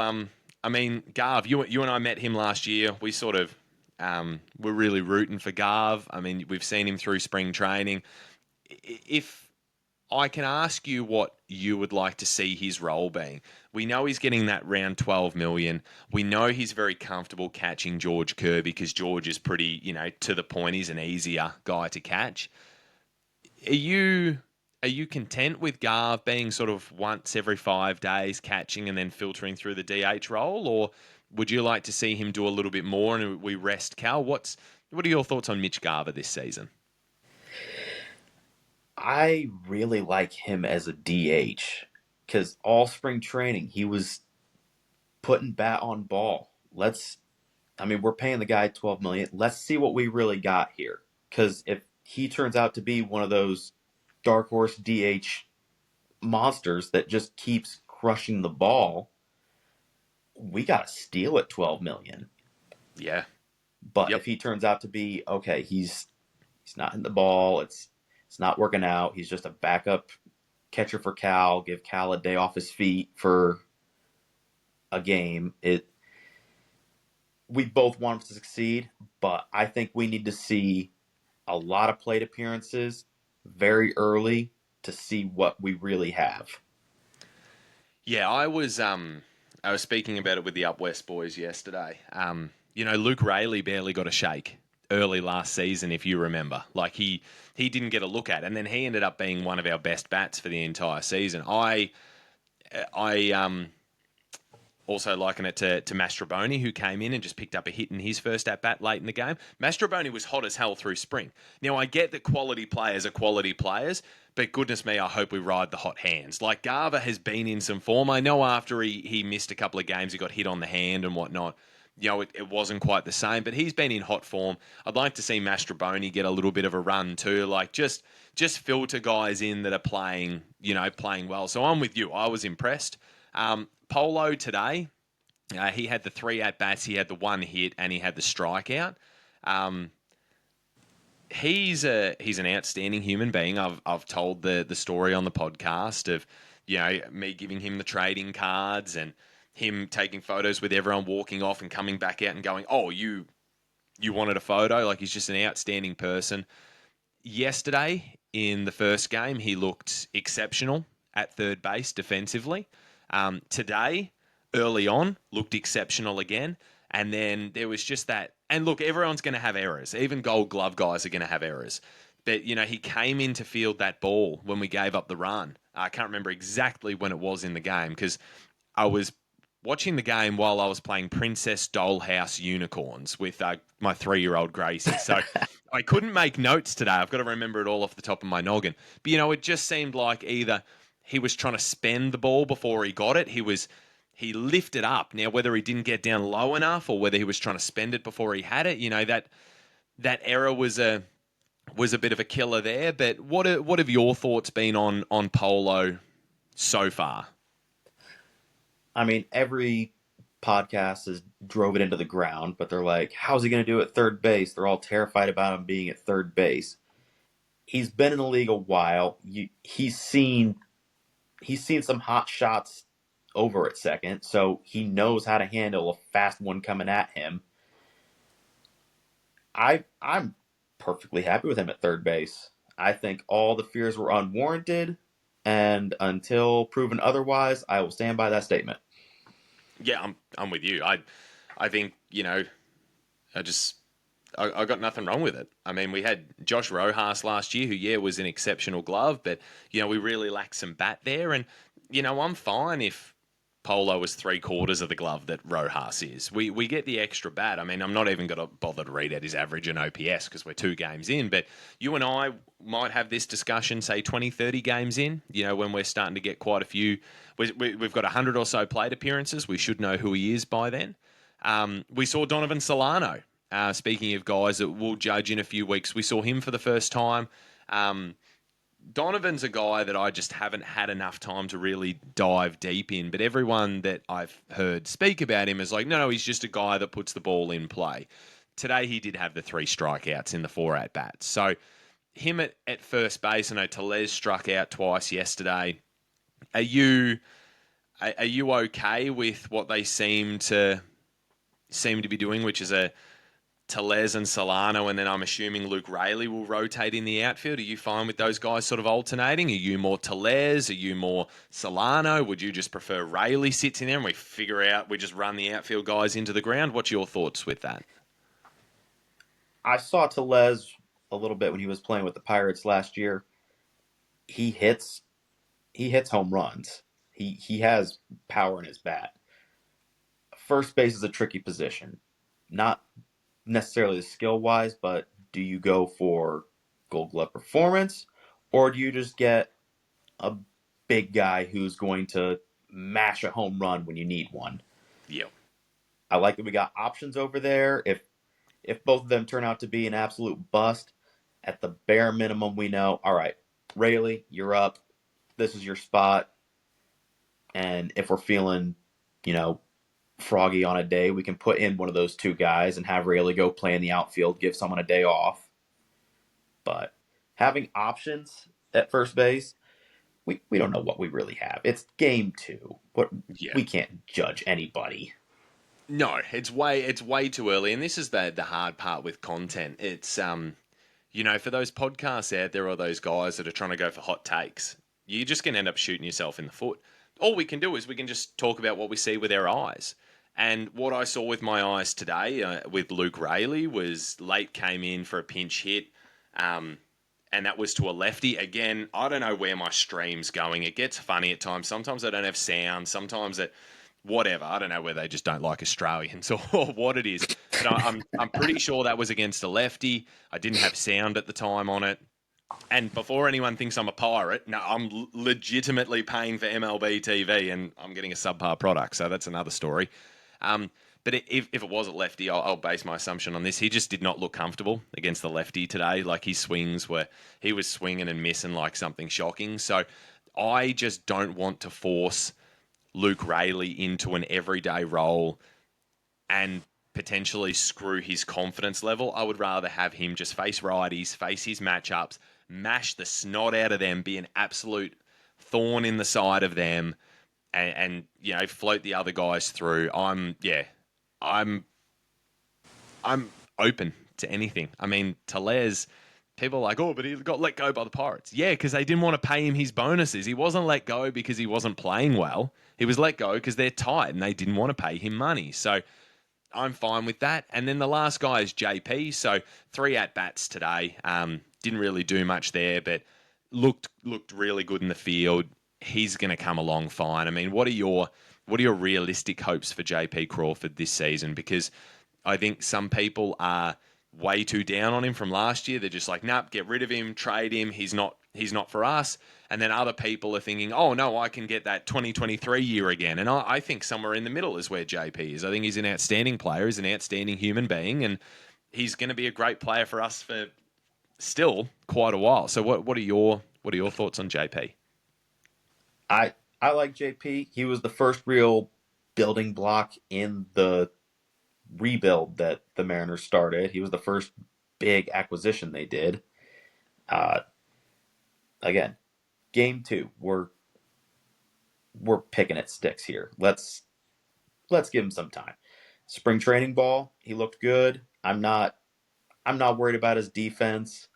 I mean, Garv, you and I met him last year. We sort of were really rooting for Garv. I mean, we've seen him through spring training. If I can ask you what you would like to see his role being. We know he's getting that round 12 million. We know he's very comfortable catching George Kerr because George is pretty, to the point. He's an easier guy to catch. Are you content with Garv being sort of once every 5 days catching and then filtering through the DH role, or would you like to see him do a little bit more and we rest Cal? What are your thoughts on Mitch Garver this season? I really like him as a DH because all spring training he was putting bat on ball. We're paying the guy 12 million. Let's see what we really got here. Because if he turns out to be one of those dark horse DH monsters that just keeps crushing the ball, we got to steal at 12 million. Yeah. But Yep. if he turns out to be okay, he's not in the ball. It's not working out. He's just a backup catcher for Cal. Give Cal a day off his feet for a game. We both want him to succeed, but I think we need to see a lot of plate appearances very early to see what we really have. Yeah, I was speaking about it with the Up West boys yesterday. Luke Rayleigh barely got a shake early last season, if you remember. Like he didn't get a look at, and then he ended up being one of our best bats for the entire season. I also liken it to Mastroboni, who came in and just picked up a hit in his first at-bat late in the game. Mastroboni was hot as hell through spring. Now, I get that quality players are quality players, but goodness me, I hope we ride the hot hands. Like, Garver has been in some form. I know after he missed a couple of games, he got hit on the hand and whatnot. It wasn't quite the same, but he's been in hot form. I'd like to see Mastroboni get a little bit of a run too. Like, just filter guys in that are playing well. So I'm with you. I was impressed. Polo today, he had the 3 at-bats, he had the 1 hit, and he had the strikeout. He's an outstanding human being. I've told the story on the podcast of me giving him the trading cards and him taking photos with everyone walking off and coming back out and going, "Oh, you wanted a photo?" Like, he's just an outstanding person. Yesterday in the first game, he looked exceptional at third base defensively. Today, early on, looked exceptional again. And then there was just that. And look, everyone's going to have errors. Even Gold Glove guys are going to have errors. But, he came in to field that ball when we gave up the run. I can't remember exactly when it was in the game because I was watching the game while I was playing Princess Dollhouse Unicorns with my 3-year-old Gracie. So I couldn't make notes today. I've got to remember it all off the top of my noggin. But, it just seemed like either he was trying to spend the ball before he got it. He lifted up. Now, whether he didn't get down low enough or whether he was trying to spend it before he had it, that error was a bit of a killer there. But what have your thoughts been on Polo so far? Every podcast has drove it into the ground, but they're like, how's he going to do at third base? They're all terrified about him being at third base. He's been in the league a while. He's seen some hot shots over at second, so he knows how to handle a fast one coming at him. I'm perfectly happy with him at third base. I think all the fears were unwarranted, and until proven otherwise, I will stand by that statement. Yeah, I'm with you. I think I got nothing wrong with it. We had Josh Rojas last year, who was an exceptional glove, but we really lacked some bat there, and I'm fine if Polo was 3/4 of the glove that Rojas is. We get the extra bat. I'm not even going to bother to read out his average and OPS because we're 2 games in, but you and I might have this discussion, say 20, 30 games in, when we're starting to get quite a few. We've got 100 or so plate appearances. We should know who he is by then. We saw Donovan Solano. Speaking of guys that we'll judge in a few weeks, we saw him for the first time. Donovan's a guy that I just haven't had enough time to really dive deep in, but everyone that I've heard speak about him is like, no, he's just a guy that puts the ball in play. Today he did have the 3 strikeouts in the 4 at-bats. So him at first base, I know Tellez struck out twice yesterday. Are you okay with what they seem to be doing, which is Tellez and Solano, and then I'm assuming Luke Rayleigh will rotate in the outfield. Are you fine with those guys sort of alternating? Are you more Tellez? Are you more Solano? Would you just prefer Rayleigh sits in there and we just run the outfield guys into the ground? What's your thoughts with that? I saw Tellez a little bit when he was playing with the Pirates last year. He hits home runs. He has power in his bat. First base is a tricky position. Not necessarily skill wise, but do you go for Gold Glove performance, or do you just get a big guy who's going to mash a home run when you need one? Yeah. I like that we got options over there. If both of them turn out to be an absolute bust, at the bare minimum, we know, all right, Rayleigh, you're up. This is your spot. And if we're feeling, you know, froggy on a day, we can put in one of those two guys and have Rayleigh go play in the outfield, give someone a day off. But having options at first base, we don't know what we really have. It's game two. What Yeah. we can't judge anybody. No, it's way too early, and this is the hard part with content. It's for those podcasts out there or those guys that are trying to go for hot takes, you're just going to end up shooting yourself in the foot. All we can do is we can just talk about what we see with our eyes. And what I saw with my eyes today with Luke Rayleigh was late came in for a pinch hit, and that was to a lefty. Again, I don't know where my stream's going. It gets funny at times. Sometimes I don't have sound. Sometimes it whatever. I don't know whether they just don't like Australians or what it is. But I'm pretty sure that was against a lefty. I didn't have sound at the time on it. And before anyone thinks I'm a pirate, no, I'm legitimately paying for MLB TV and I'm getting a subpar product. So that's another story. But if it was a lefty, I'll base my assumption on this. He just did not look comfortable against the lefty today. Like his swings he was swinging and missing like something shocking. So I just don't want to force Luke Rayleigh into an everyday role and potentially screw his confidence level. I would rather have him just face righties, face his matchups, mash the snot out of them, be an absolute thorn in the side of them, and float the other guys through. I'm open to anything. I mean, Tellez, people are like, oh, but he got let go by the Pirates. Yeah, because they didn't want to pay him his bonuses. He wasn't let go because he wasn't playing well. He was let go because they're tight and they didn't want to pay him money. So I'm fine with that. And then the last guy is JP. So 3 at-bats today. Didn't really do much there, but looked really good in the field. He's going to come along fine. I mean, what are your realistic hopes for JP Crawford this season? Because I think some people are way too down on him from last year. They're just like, nope, get rid of him, trade him. He's not for us. And then other people are thinking, oh no, I can get that 2023 year again. And I think somewhere in the middle is where JP is. I think he's an outstanding player. He's an outstanding human being, and he's going to be a great player for us for still quite a while. So what are your thoughts on JP? I like JP. He was the first real building block in the rebuild that the Mariners started. He was the first big acquisition they did. Again, game 2, we're picking at sticks here. Let's give him some time. Spring training ball, he looked good. I'm not worried about his defense.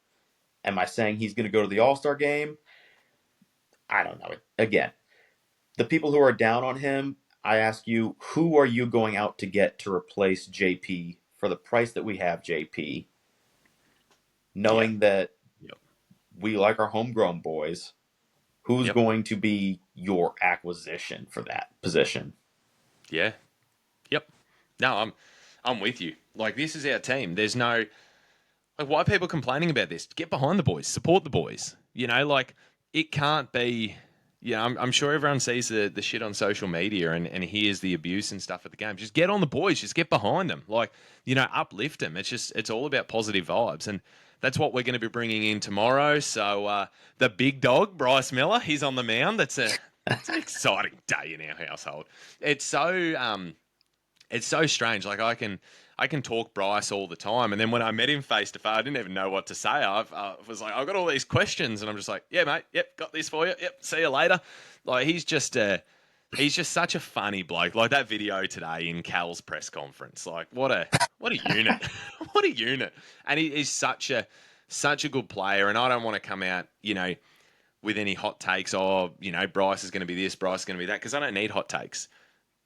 Am I saying he's going to go to the All-Star game? I don't know. Again, the people who are down on him, I ask you, who are you going out to get to replace JP for the price that we have JP? Knowing that we like our homegrown boys, who's going to be your acquisition for that position? Yeah. Yep. No, I'm with you. Like, this is our team. There's no why are people complaining about this? Get behind the boys, support the boys. It can't be. I'm sure everyone sees the shit on social media and hears the abuse and stuff at the game. Just get on the boys. Just get behind them. Uplift them. It's all about positive vibes. And that's what we're going to be bringing in tomorrow. So the big dog, Bryce Miller, he's on the mound. It's an exciting day in our household. It's so strange. Like I can talk Bryce all the time, and then when I met him face to face, I didn't even know what to say. I was like, I've got all these questions, and I'm just like, yeah, mate, yep, got this for you. Yep, see you later. Like he's just He's just such a funny bloke. Like that video today in Cal's press conference. Like what a unit. What a unit. And he's such a good player. And I don't want to come out, with any hot takes. Oh, Bryce is going to be this, Bryce is going to be that, because I don't need hot takes.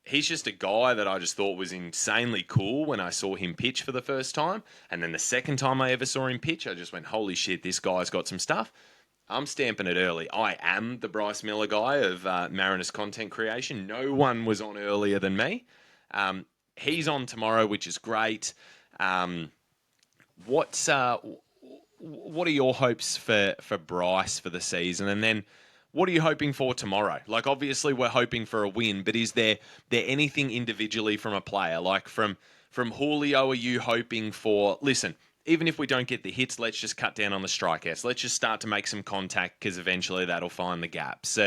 He's just a guy that I just thought was insanely cool when I saw him pitch for the first time. And then the second time I ever saw him pitch, I just went, holy shit, this guy's got some stuff. I'm stamping it early. I am the Bryce Miller guy of Mariners content creation. No one was on earlier than me. He's on tomorrow, which is great. What's what are your hopes for Bryce for the season? And then what are you hoping for tomorrow? Like, obviously, we're hoping for a win, but is there anything individually from a player? Like from Julio, are you hoping for? Listen, even if we don't get the hits, let's just cut down on the strikeouts. Let's just start to make some contact because eventually that'll find the gaps.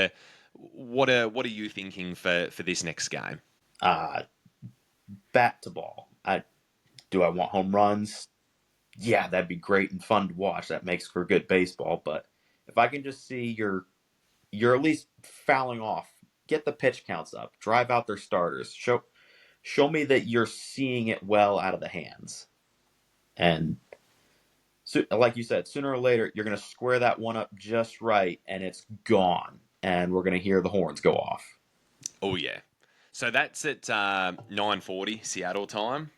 What are you thinking for this next game? Bat to ball. Do I want home runs? Yeah, that'd be great and fun to watch. That makes for good baseball. But if I can just see you're at least fouling off, get the pitch counts up, drive out their starters, show me that you're seeing it well out of the hands. And so, like you said, sooner or later, you're going to square that one up just right, and it's gone. And we're going to hear the horns go off. Oh, yeah. So that's at 9:40 Seattle time.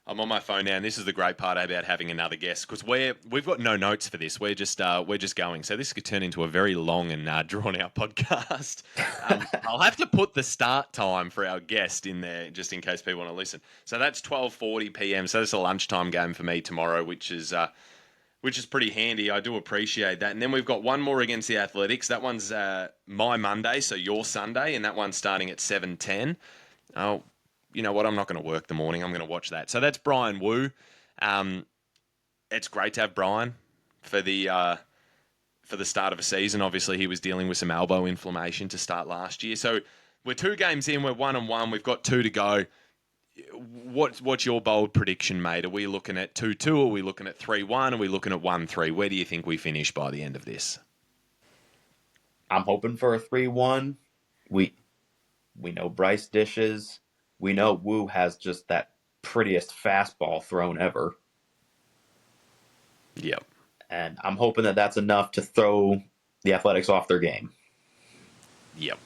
I'm on my phone now, and this is the great part about having another guest, because we've got no notes for this. We're just going. So this could turn into a very long and drawn out podcast. I'll have to put the start time for our guest in there just in case people want to listen. So that's 12:40 p.m. So it's a lunchtime game for me tomorrow, which is pretty handy. I do appreciate that. And then we've got one more against the Athletics. That one's my Monday, so your Sunday, and that one's starting at 7:10. Oh. You know what? I'm not going to work the morning. I'm going to watch that. So that's Brian Wu. It's great to have Brian for the start of a season. Obviously, he was dealing with some elbow inflammation to start last year. So we're 2 games in. We're 1-1. We've got 2 to go. What's your bold prediction, mate? Are we looking at 2-2? Are we looking at 3-1? Are we looking at 1-3? Where do you think we finish by the end of this? I'm hoping for a 3-1. We know Bryce dishes. We know Wu has just that prettiest fastball thrown ever. Yep. And I'm hoping that that's enough to throw the Athletics off their game. Yep.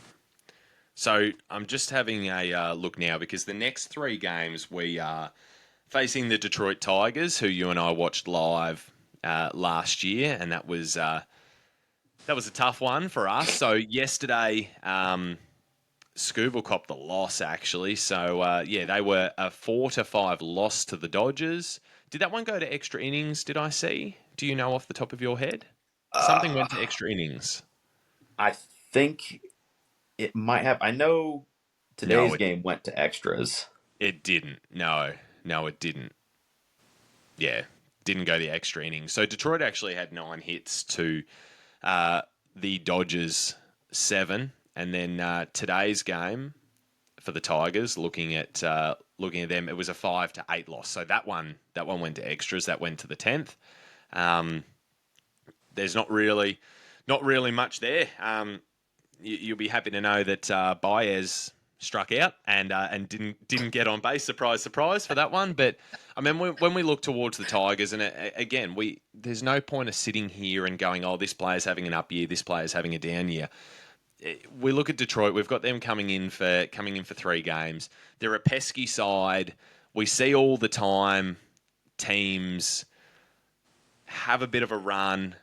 So I'm just having a look now, because the next 3 games we are facing the Detroit Tigers, who you and I watched live last year, and that was a tough one for us. So yesterday, Scooble copped the loss, actually. So, they were a 4-5 loss to the Dodgers. Did that one go to extra innings, did I see? Do you know off the top of your head? Something went to extra innings. I think it might have. I know today's game went to extras. It didn't. No, it didn't. Yeah, didn't go the extra innings. So Detroit actually had 9 hits to the Dodgers 7. And then today's game for the Tigers, looking at them, it was a 5-8 loss. So that one went to extras. That went to the 10th. There's not really much there. You'll be happy to know that Baez struck out and didn't get on base. Surprise, surprise for that one. But I mean, when we look towards the Tigers, and again, there's no point of sitting here and going, oh, this player's having an up year, this player's having a down year. We look at Detroit. We've got them coming in for 3 games. They're a pesky side. We see all the time teams have a bit of a run,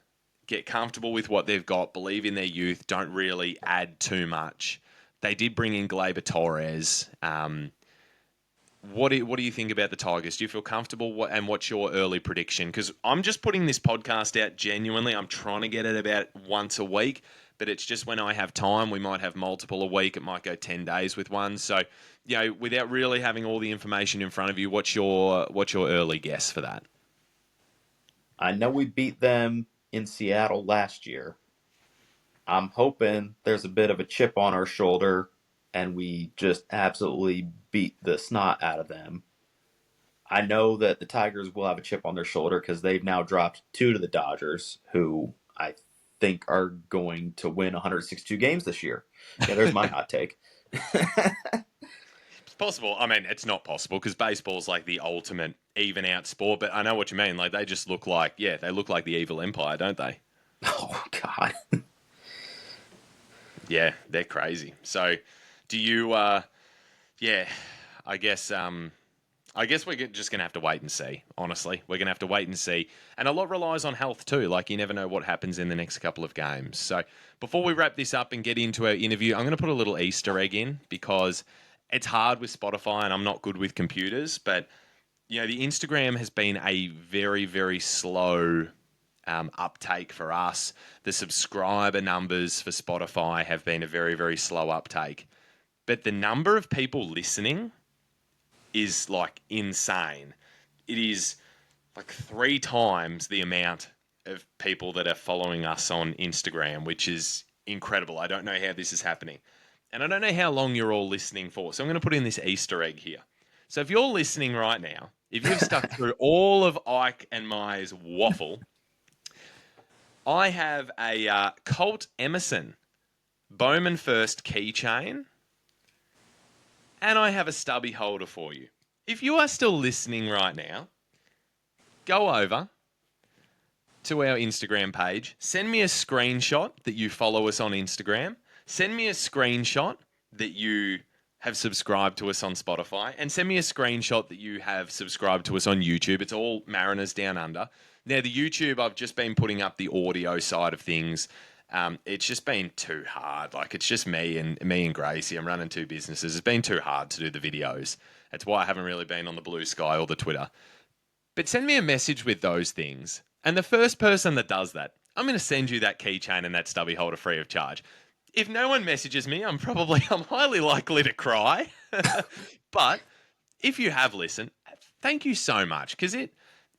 get comfortable with what they've got, believe in their youth, don't really add too much. They did bring in Gleyber Torres. What do you think about the Tigers? Do you feel comfortable? And what's your early prediction? Because I'm just putting this podcast out genuinely. I'm trying to get it about once a week. But it's just when I have time, we might have multiple a week. It might go 10 days with one. So, without really having all the information in front of you, what's your early guess for that? I know we beat them in Seattle last year. I'm hoping there's a bit of a chip on our shoulder and we just absolutely beat the snot out of them. I know that the Tigers will have a chip on their shoulder because they've now dropped 2 to the Dodgers, who I think are going to win 162 games this year. Yeah, there's my hot take. It's possible. I mean, it's not possible because baseball's like the ultimate even out sport. But I know what you mean. Like they just look like, yeah, they look like the evil empire, don't they? Oh God. Yeah, they're crazy. So, do you? Yeah, I guess. I guess we're just gonna have to wait and see. Honestly, we're gonna have to wait and see. And a lot relies on health too. Like you never know what happens in the next couple of games. So before we wrap this up and get into our interview, I'm gonna put a little Easter egg in because it's hard with Spotify and I'm not good with computers. But the Instagram has been a very, very slow uptake for us. The subscriber numbers for Spotify have been a very, very slow uptake. But the number of people listening is like insane. It is like 3 times the amount of people that are following us on Instagram, which is incredible. I don't know how this is happening. And I don't know how long you're all listening for. So I'm going to put in this Easter egg here. So if you're listening right now, if you've stuck through all of Ike and Mai's waffle, I have a Colt Emerson Bowman First keychain, and I have a stubby holder for you. If you are still listening right now, go over to our Instagram page, send me a screenshot that you follow us on Instagram, send me a screenshot that you have subscribed to us on Spotify, and send me a screenshot that you have subscribed to us on YouTube. It's all Mariners Down Under. Now, the YouTube, I've just been putting up the audio side of things. It's just been too hard. Like it's just me and Gracie. I'm running 2 businesses. It's been too hard to do the videos. That's why I haven't really been on the Blue Sky or the Twitter. But send me a message with those things. And the first person that does that, I'm going to send you that keychain and that stubby holder free of charge. If no one messages me, I'm highly likely to cry. But if you have listened, thank you so much because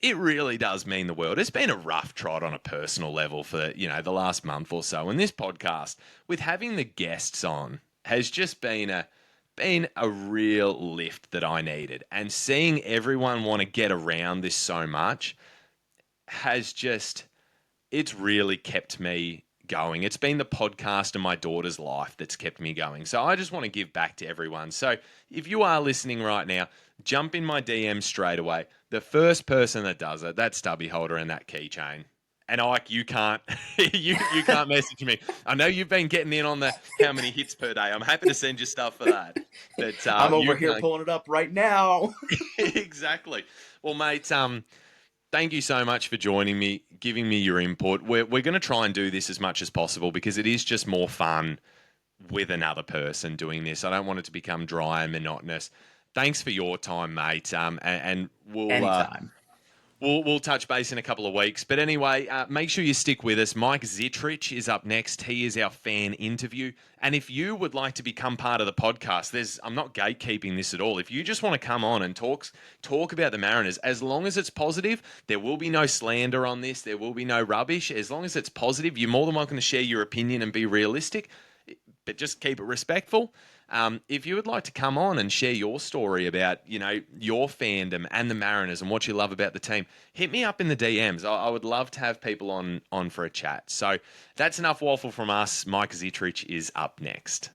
it really does mean the world. It's been a rough trot on a personal level for, the last month or so. And this podcast, with having the guests on, has just been a real lift that I needed. And seeing everyone want to get around this so much has it's really kept me going. It's been the podcast and my daughter's life that's kept me going. So I just want to give back to everyone. So if you are listening right now, jump in my DM straight away. The first person that does it, that stubby holder and that keychain. And Ike, you can't you can't message me. I know you've been getting in on the how many hits per day. I'm happy to send you stuff for that. But I'm over here pulling it up right now. exactly. Well, mate, thank you so much for joining me, giving me your input. We're going to try and do this as much as possible because it is just more fun with another person doing this. I don't want it to become dry and monotonous. Thanks for your time, mate. And we'll Anytime. We'll touch base in a couple of weeks. But anyway, make sure you stick with us. Mike Zitrich is up next. He is our fan interview. And if you would like to become part of the podcast, I'm not gatekeeping this at all. If you just want to come on and talk about the Mariners, as long as it's positive, there will be no slander on this. There will be no rubbish. As long as it's positive, you're more than welcome to share your opinion and be realistic, but just keep it respectful. If you would like to come on and share your story about, your fandom and the Mariners and what you love about the team, hit me up in the DMs. I would love to have people on for a chat. So that's enough waffle from us. Mike Zitrich is up next.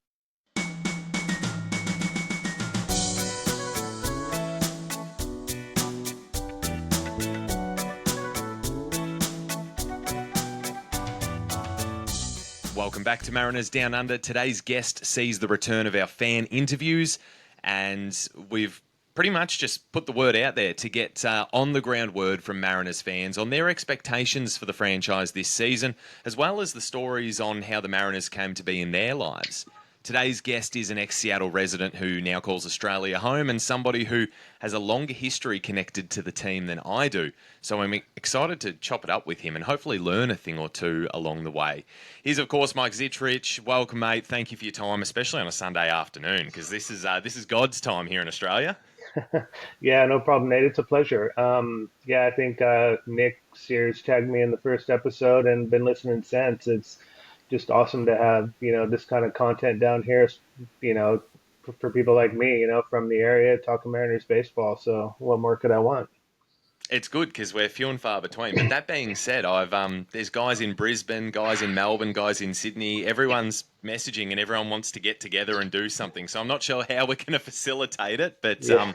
Welcome back to Mariners Down Under. Today's guest sees the return of our fan interviews, and we've pretty much just put the word out there to get on-the-ground word from Mariners fans on their expectations for the franchise this season, as well as the stories on how the Mariners came to be in their lives. Today's guest is an ex-Seattle resident who now calls Australia home and somebody who has a longer history connected to the team than I do. So I'm excited to chop it up with him and hopefully learn a thing or two along the way. He's, of course, Mike Zitrich. Welcome, mate. Thank you for your time, especially on a Sunday afternoon, because this is God's time here in Australia. Yeah, no problem, Nate. It's a pleasure. Yeah, I think Nick Sears tagged me in the first episode and been listening since. It's just awesome to have, this kind of content down here, for people like me, from the area talking Mariners baseball. So what more could I want? It's good because we're few and far between. But that being said, I've there's guys in Brisbane, guys in Melbourne, guys in Sydney. Everyone's messaging and everyone wants to get together and do something. So I'm not sure how we're going to facilitate it, but Yeah.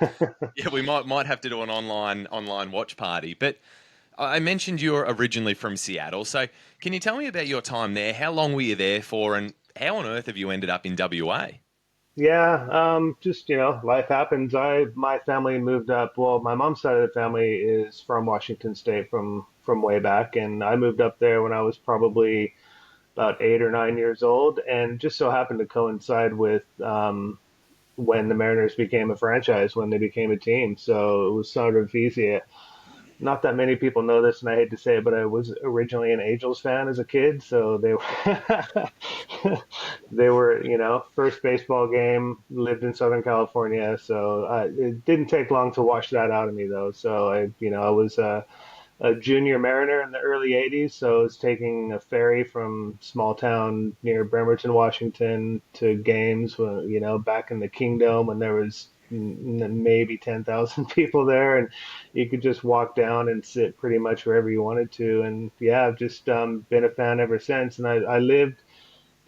yeah, we might have to do an online watch party. But I mentioned you're originally from Seattle, so can you tell me about your time there? How long were you there for, and how on earth have you ended up in WA? Yeah, just life happens. My family moved up. Well, my mom's side of the family is from Washington State, from way back, and I moved up there when I was probably about 8 or 9 years old, and just so happened to coincide with when the Mariners became a franchise, when they became a team. So it was sort of easy. Not that many people know this, and I hate to say it, but I was originally an Angels fan as a kid. So they were, they were, first baseball game, lived in Southern California. So it didn't take long to wash that out of me, though. So I was a junior Mariner in the early 80s. So I was taking a ferry from small town near Bremerton, Washington to games when, back in the Kingdom when there was maybe 10,000 people there, and you could just walk down and sit pretty much wherever you wanted to. And yeah, I've just been a fan ever since. And I lived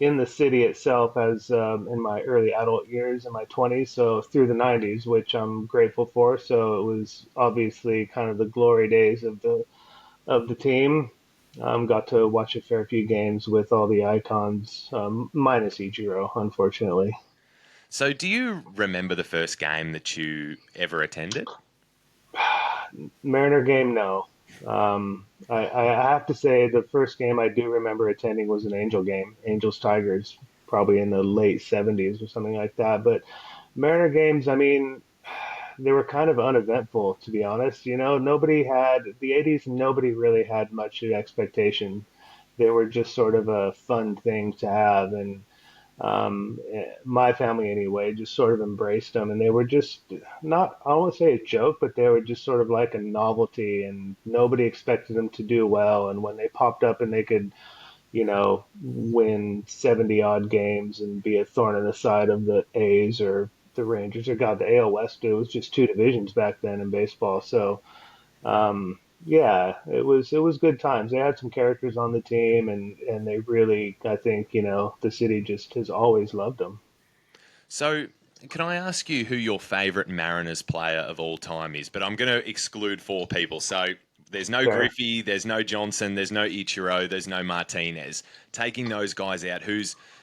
in the city itself as in my early adult years in my 20s, so through the 90s, which I'm grateful for. So it was obviously kind of the glory days of the team. Got to watch a fair few games with all the icons, minus Ichiro, unfortunately. So, do you remember the first game that you ever attended? Mariner game, no. I have to say the first game I do remember attending was an Angel game, Angels Tigers, probably in the late 70s or something like that. But Mariner games, I mean, they were kind of uneventful, to be honest. Nobody had the 80s, nobody really had much expectation. They were just sort of a fun thing to have. And my family anyway just sort of embraced them, and they were just not, I don't want to say a joke, but they were just sort of like a novelty, and nobody expected them to do well. And when they popped up and they could win 70 odd games and be a thorn in the side of the A's or the Rangers, or God, the AL West, it was just two divisions back then in baseball. So yeah, it was good times. They had some characters on the team, and they really, I think, the city just has always loved them. So, can I ask you who your favourite Mariners player of all time is? But I'm going to exclude four people. So, there's no Fair. Griffey, there's no Johnson, there's no Ichiro, there's no Martinez. Taking those guys out,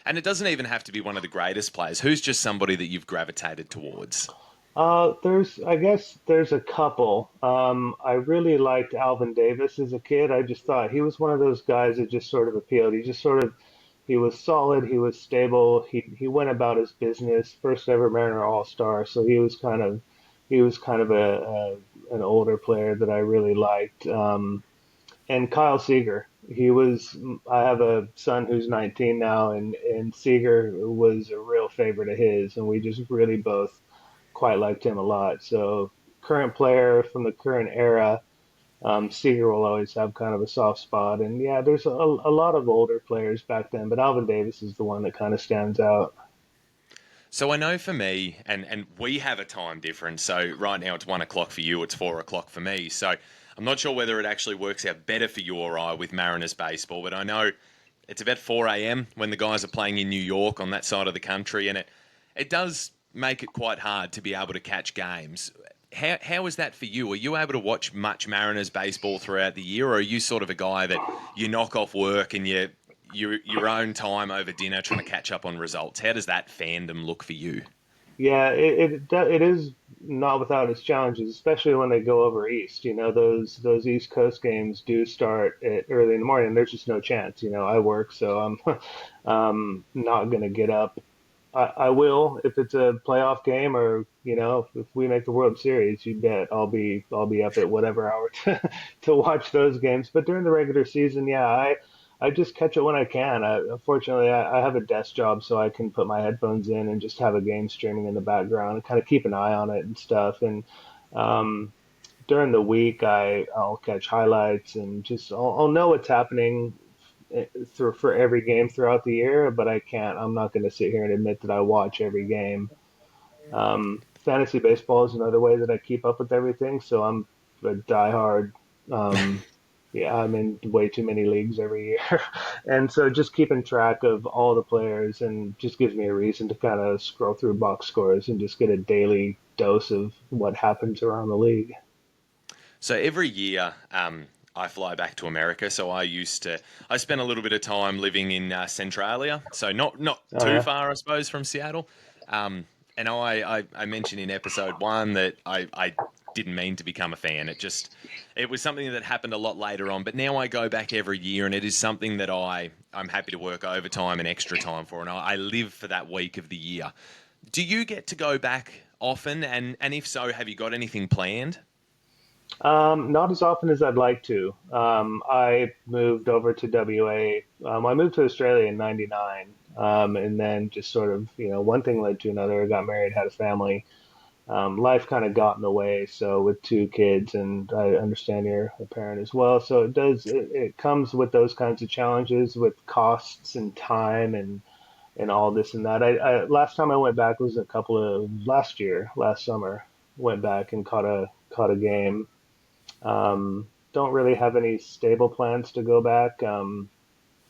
and it doesn't even have to be one of the greatest players, who's just somebody that you've gravitated towards? I guess there's a couple. I really liked Alvin Davis as a kid. I just thought he was one of those guys that just sort of appealed. He was solid, he was stable, he went about his business, first ever Mariner All-Star, so he was kind of an older player that I really liked. And Kyle Seager. I have a son who's 19 now, and Seager was a real favorite of his, and we just really both quite liked him a lot. So current player from the current era, Seager will always have kind of a soft spot. And yeah, there's a lot of older players back then, but Alvin Davis is the one that kind of stands out. So I know for me, and we have a time difference. So right now it's 1 o'clock for you, it's 4 o'clock for me. So I'm not sure whether it actually works out better for you or I with Mariners baseball, but I know it's about 4 a.m. when the guys are playing in New York on that side of the country, and it does make it quite hard to be able to catch games. How is that for you? Are you able to watch much Mariners baseball throughout the year, or are you sort of a guy that you knock off work and your own time over dinner trying to catch up on results? How does that fandom look for you? Yeah, it is not without its challenges, especially when they go over east. Those East Coast games do start early in the morning. There's just no chance. I work, so I'm not gonna get up. I will if it's a playoff game, or if we make the World Series. You bet I'll be up at whatever hour to watch those games. But during the regular season, yeah, I just catch it when I can. Unfortunately, I have a desk job, so I can put my headphones in and just have a game streaming in the background and kind of keep an eye on it and stuff. And um, during the week, I'll catch highlights and just I'll know what's happening for every game throughout the year. But I'm not going to sit here and admit that I watch every game. Fantasy baseball is another way that I keep up with everything. So I'm a diehard. Um, yeah, I'm in way too many leagues every year, and so just keeping track of all the players and just gives me a reason to kind of scroll through box scores and just get a daily dose of what happens around the league. So every year, I fly back to America. So I spent a little bit of time living in Centralia, so not Oh too yeah. far, I suppose, from Seattle. And I mentioned in episode one that I didn't mean to become a fan. It was something that happened a lot later on. But now I go back every year, and it is something that I'm happy to work overtime and extra time for, and I live for that week of the year. Do you get to go back often? And if so, have you got anything planned? Not as often as I'd like to. I moved over to WA. I moved to Australia in '99, and then just sort of, one thing led to another. I got married, had a family. Life kind of got in the way. So with two kids, and I understand you're a parent as well. So it comes with those kinds of challenges with costs and time and all this and that. Last time I went back was a couple of last summer. Went back and caught a game. Don't really have any stable plans to go back.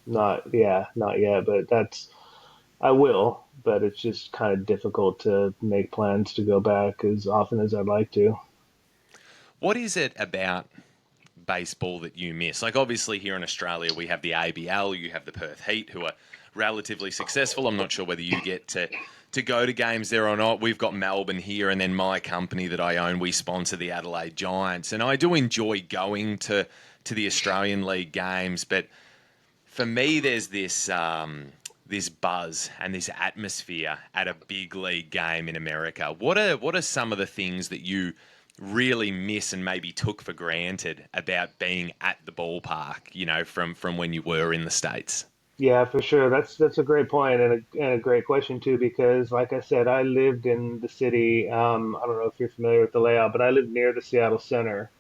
Not yet, but I will, but it's just kind of difficult to make plans to go back as often as I'd like to. What is it about baseball that you miss? Like, obviously, here in Australia, we have the ABL, you have the Perth Heat, who are relatively successful. I'm not sure whether you get to go to games there or not. We've got Melbourne here, and then my company that I own, we sponsor the Adelaide Giants, and I do enjoy going to the Australian League games, but for me, there's this buzz and this atmosphere at a big league game in America. What are some of the things that you really miss and maybe took for granted about being at the ballpark? From when you were in the States. Yeah, for sure. That's a great point and a great question too, because like I said, I lived in the city. I don't know if you're familiar with the layout, but I lived near the Seattle Center,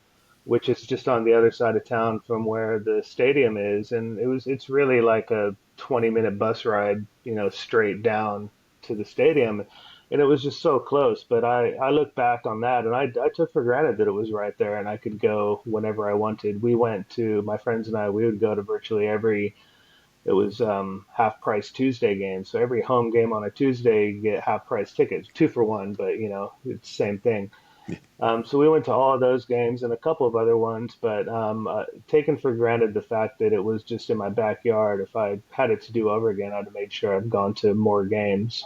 which is just on the other side of town from where the stadium is, and it's really like a 20-minute bus ride, straight down to the stadium, and it was just so close. But I look back on that, and I took for granted that it was right there, and I could go whenever I wanted. We went to my friends and I. We would go to virtually every. It was half price Tuesday games, so every home game on a Tuesday you get half price tickets, two for one, but it's the same thing. So we went to all of those games and a couple of other ones, but taken for granted the fact that it was just in my backyard. If I had it to do over again, I'd have made sure I'd gone to more games.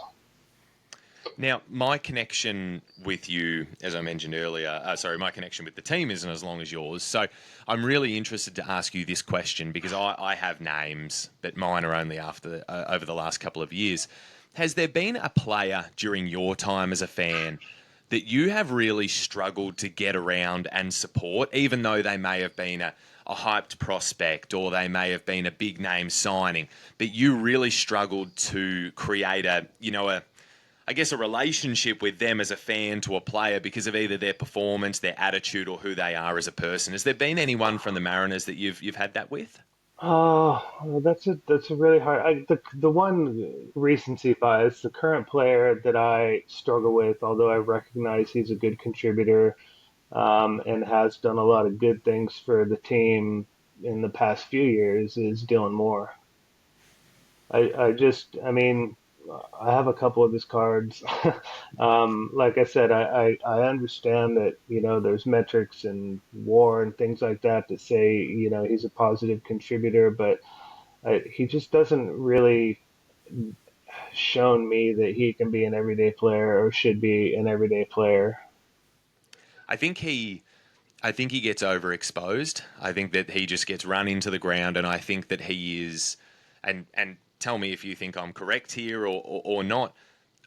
Now, my connection with you, as I mentioned earlier, my connection with the team isn't as long as yours. So I'm really interested to ask you this question because I have names, but mine are only over the last couple of years. Has there been a player during your time as a fan that you have really struggled to get around and support, even though they may have been a hyped prospect or they may have been a big name signing, but you really struggled to create I guess, a relationship with them as a fan to a player because of either their performance, their attitude, or who they are as a person? Has there been anyone from the Mariners that you've had that with? Oh, well, that's a really hard. The one recency bias, the current player that I struggle with, although I recognize he's a good contributor, and has done a lot of good things for the team in the past few years, is Dylan Moore. I mean, I have a couple of his cards. Like I said, I understand that, there's metrics and war and things like that that say, he's a positive contributor, but he just doesn't really shown me that he can be an everyday player or should be an everyday player. I think he I think he gets overexposed. I think that he just gets run into the ground, and I think that he is, and tell me if you think I'm correct here or not.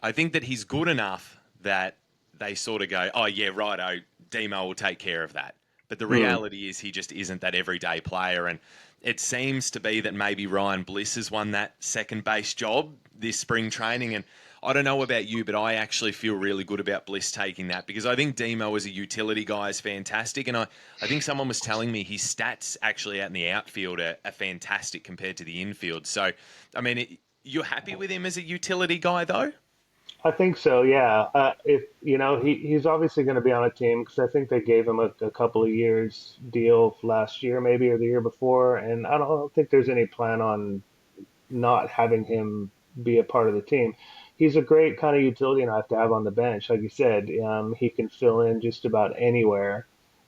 I think that he's good enough that they sort of go, oh yeah, righto, Demo will take care of that. But the Hmm. reality is he just isn't that everyday player, and it seems to be that maybe Ryan Bliss has won that second base job this spring training, and I don't know about you, but I actually feel really good about Bliss taking that because I think Demo as a utility guy is fantastic. And I think someone was telling me his stats actually out in the outfield are fantastic compared to the infield. So, I mean, you're happy with him as a utility guy, though? I think so, yeah. If he's obviously going to be on a team because I think they gave him a couple of years deal last year, maybe or the year before, and I don't think there's any plan on not having him be a part of the team. He's a great kind of utility knife to have on the bench, like you said. He can fill in just about anywhere,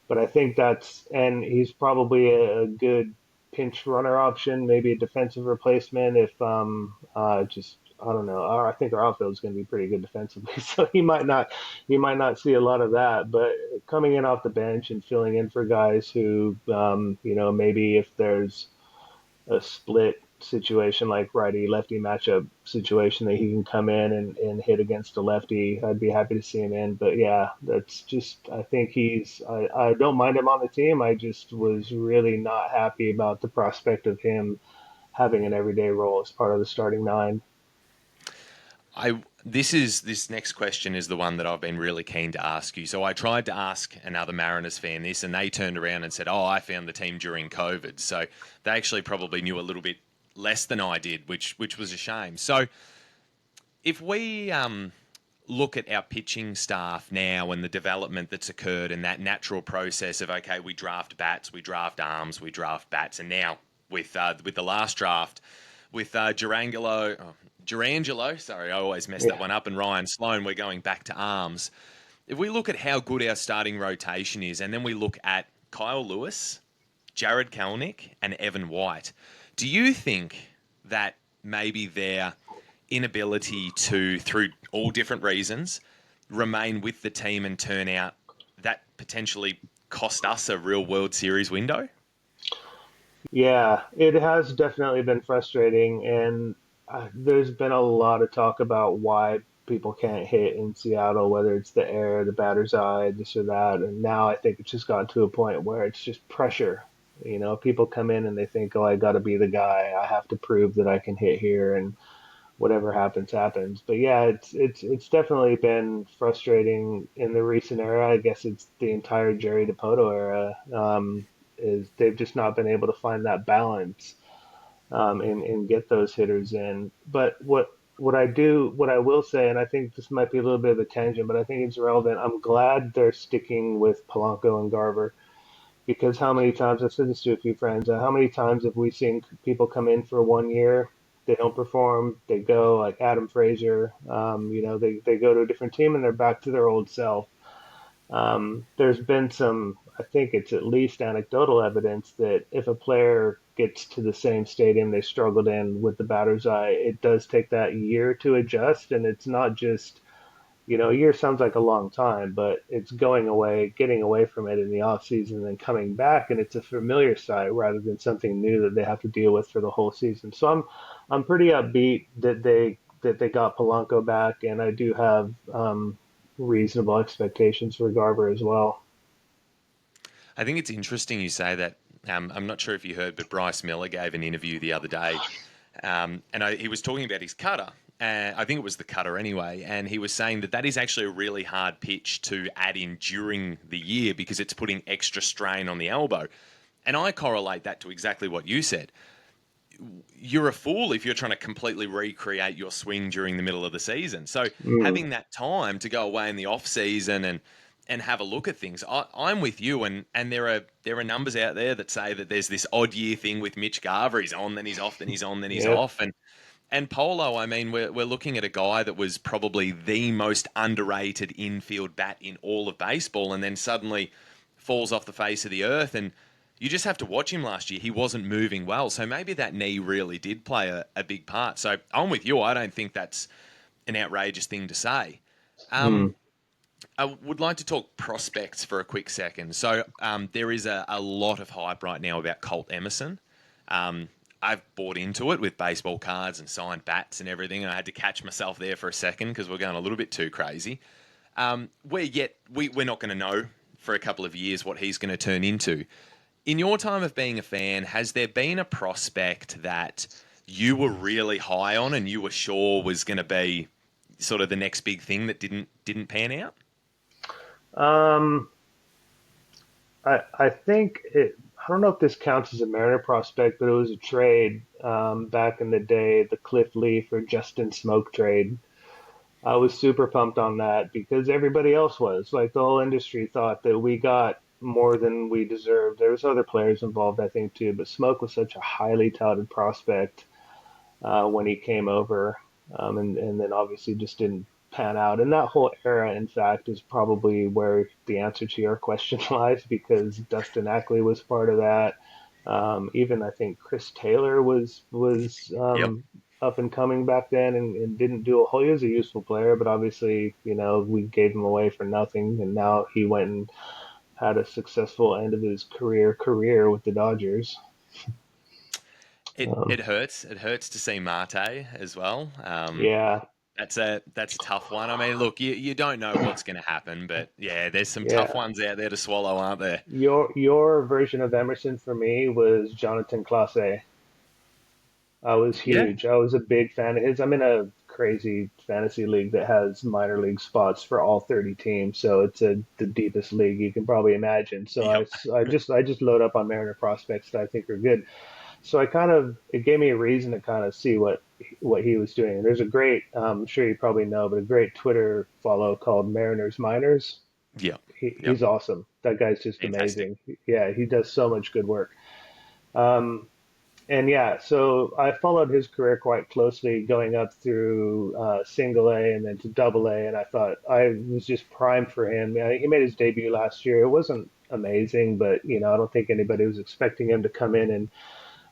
but I think and he's probably a good pinch runner option, maybe a defensive replacement if just I don't know. I think our outfield is going to be pretty good defensively, so he might not see a lot of that. But coming in off the bench and filling in for guys who maybe if there's a split situation like righty lefty matchup situation that he can come in and hit against a lefty, I'd be happy to see him in. But yeah, that's just I think I don't mind him on the team. I just was really not happy about the prospect of him having an everyday role as part of the starting nine. This next question is the one that I've been really keen to ask you. So I tried to ask another Mariners fan this, and they turned around and said, "Oh, I found the team during COVID." So they actually probably knew a little bit less than I did, which was a shame. So if we look at our pitching staff now and the development that's occurred and that natural process of okay, we draft bats, we draft arms, we draft bats, and now with the last draft with Durangelo, sorry, I always mess that Yeah. one up, and Ryan Sloan, we're going back to arms. If we look at how good our starting rotation is, and then we look at Kyle Lewis, Jared Kelnick, and Evan White, do you think that maybe their inability to, through all different reasons, remain with the team and turn out that potentially cost us a real World Series window? Yeah, it has definitely been frustrating, and there's been a lot of talk about why people can't hit in Seattle, whether it's the air, the batter's eye, this or that. And now I think it's just gotten to a point where it's just pressure. People come in and they think, oh, I got to be the guy. I have to prove that I can hit here, and whatever happens, happens. But yeah, it's definitely been frustrating in the recent era. I guess it's the entire Jerry Dipoto era. Is they've just not been able to find that balance and get those hitters in. But what I will say, and I think this might be a little bit of a tangent, but I think it's relevant. I'm glad they're sticking with Polanco and Garver because how many times I've said this to a few friends, how many times have we seen people come in for 1 year, they don't perform, they go like Adam Frazier, they go to a different team and they're back to their old self. There's been some, I think it's at least anecdotal evidence that if a player gets to the same stadium they struggled in with the batter's eye, it does take that year to adjust. And it's not just, a year sounds like a long time, but it's going away, getting away from it in the off season and then coming back. And it's a familiar sight rather than something new that they have to deal with for the whole season. So I'm pretty upbeat that they got Polanco back. And I do have, reasonable expectations for Garber as well. I think it's interesting you say that. I'm not sure if you heard, but Bryce Miller gave an interview the other day, he was talking about his cutter. I think it was the cutter anyway, and he was saying that is actually a really hard pitch to add in during the year because it's putting extra strain on the elbow. And I correlate that to exactly what you said. You're a fool if you're trying to completely recreate your swing during the middle of the season. So Mm, having that time to go away in the off season and have a look at things, I'm with you. And there are numbers out there that say that there's this odd year thing with Mitch Garver. He's on, then he's off, then he's on, then he's yeah, off. And Polo, I mean, we're looking at a guy that was probably the most underrated infield bat in all of baseball, and then suddenly falls off the face of the earth. And you just have to watch him last year. He wasn't moving well. So maybe that knee really did play a big part. So I'm with you. I don't think that's an outrageous thing to say. mm, I would like to talk prospects for a quick second. So there is a lot of hype right now about Colt Emerson. I've bought into it with baseball cards and signed bats and everything. And I had to catch myself there for a second because we're going a little bit too crazy. We're not going to know for a couple of years what he's going to turn into. In your time of being a fan, has there been a prospect that you were really high on and you were sure was going to be sort of the next big thing that didn't pan out? um, I think I don't know if this counts as a Mariner prospect, but it was a trade back in the day, the Cliff Lee for Justin Smoke trade. I was super pumped on that because everybody else was. Like the whole industry thought that we got more than we deserved. There was other players involved, I think, too, but Smoke was such a highly touted prospect when he came over, and then obviously just didn't pan out. And that whole era, in fact, is probably where the answer to your question lies because Dustin Ackley was part of that. Even I think Chris Taylor was Yep. up and coming back then and didn't do a whole. He was a useful player, but obviously, we gave him away for nothing, and now he went and had a successful end of his career with the Dodgers. It Um, hurts. It hurts to see Mate as well. yeah, That's a tough one. I mean, look, you don't know what's going to happen, but yeah, there's some tough yeah. ones out there to swallow, aren't there? Your version of Emerson for me was Jonathan Clase. I was Yeah. huge. I was a big fan of his. I'm in a crazy fantasy league that has minor league spots for all 30 teams, so it's the deepest league you can probably imagine. So Yep. I just load up on Mariner prospects that I think are good. So it gave me a reason to kind of see what he was doing. And there's a great, I'm sure you probably know, but a great Twitter follow called Mariners Miners. Yep. Yep. He's awesome. That guy's just Fantastic. amazing. Yeah, he does so much good work. Um, and yeah, so I followed his career quite closely, going up through single A and then to double A, and I thought I was just primed for him. He made his debut last year. It wasn't amazing, but I don't think anybody was expecting him to come in and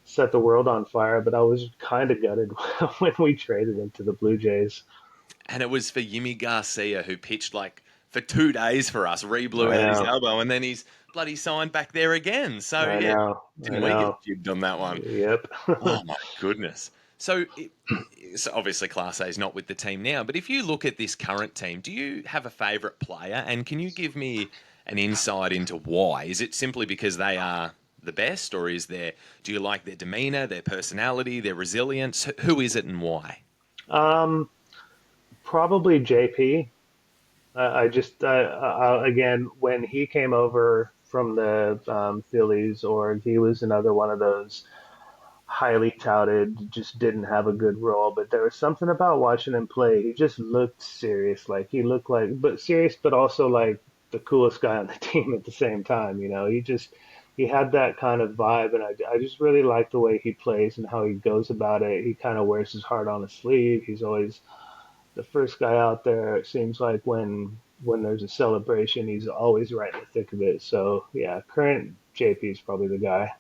set the world on fire. But I was kind of gutted when we traded him to the Blue Jays. And it was for Yimi Garcia who pitched like for 2 days for us, re-blew I out his know, elbow, and then he's bloody signed back there again. So I yeah, know, I didn't we get know. jibbed on that one? Yep. Oh my goodness. So, so obviously Class A is not with the team now, but if you look at this current team, do you have a favourite player? And can you give me an insight into why? Is it simply because they are the best, or do you like their demeanour, their personality, their resilience? Who is it and why? um, Probably JP. I just again when he came over from the Phillies, or he was another one of those highly touted, just didn't have a good role. But there was something about watching him play. He just looked serious, like he looked like, but serious, but also like the coolest guy on the team at the same time. He had that kind of vibe, and I just really like the way he plays and how he goes about it. He kind of wears his heart on his sleeve. He's always the first guy out there. It seems like when there's a celebration, he's always right in the thick of it. So yeah, current JP is probably the guy.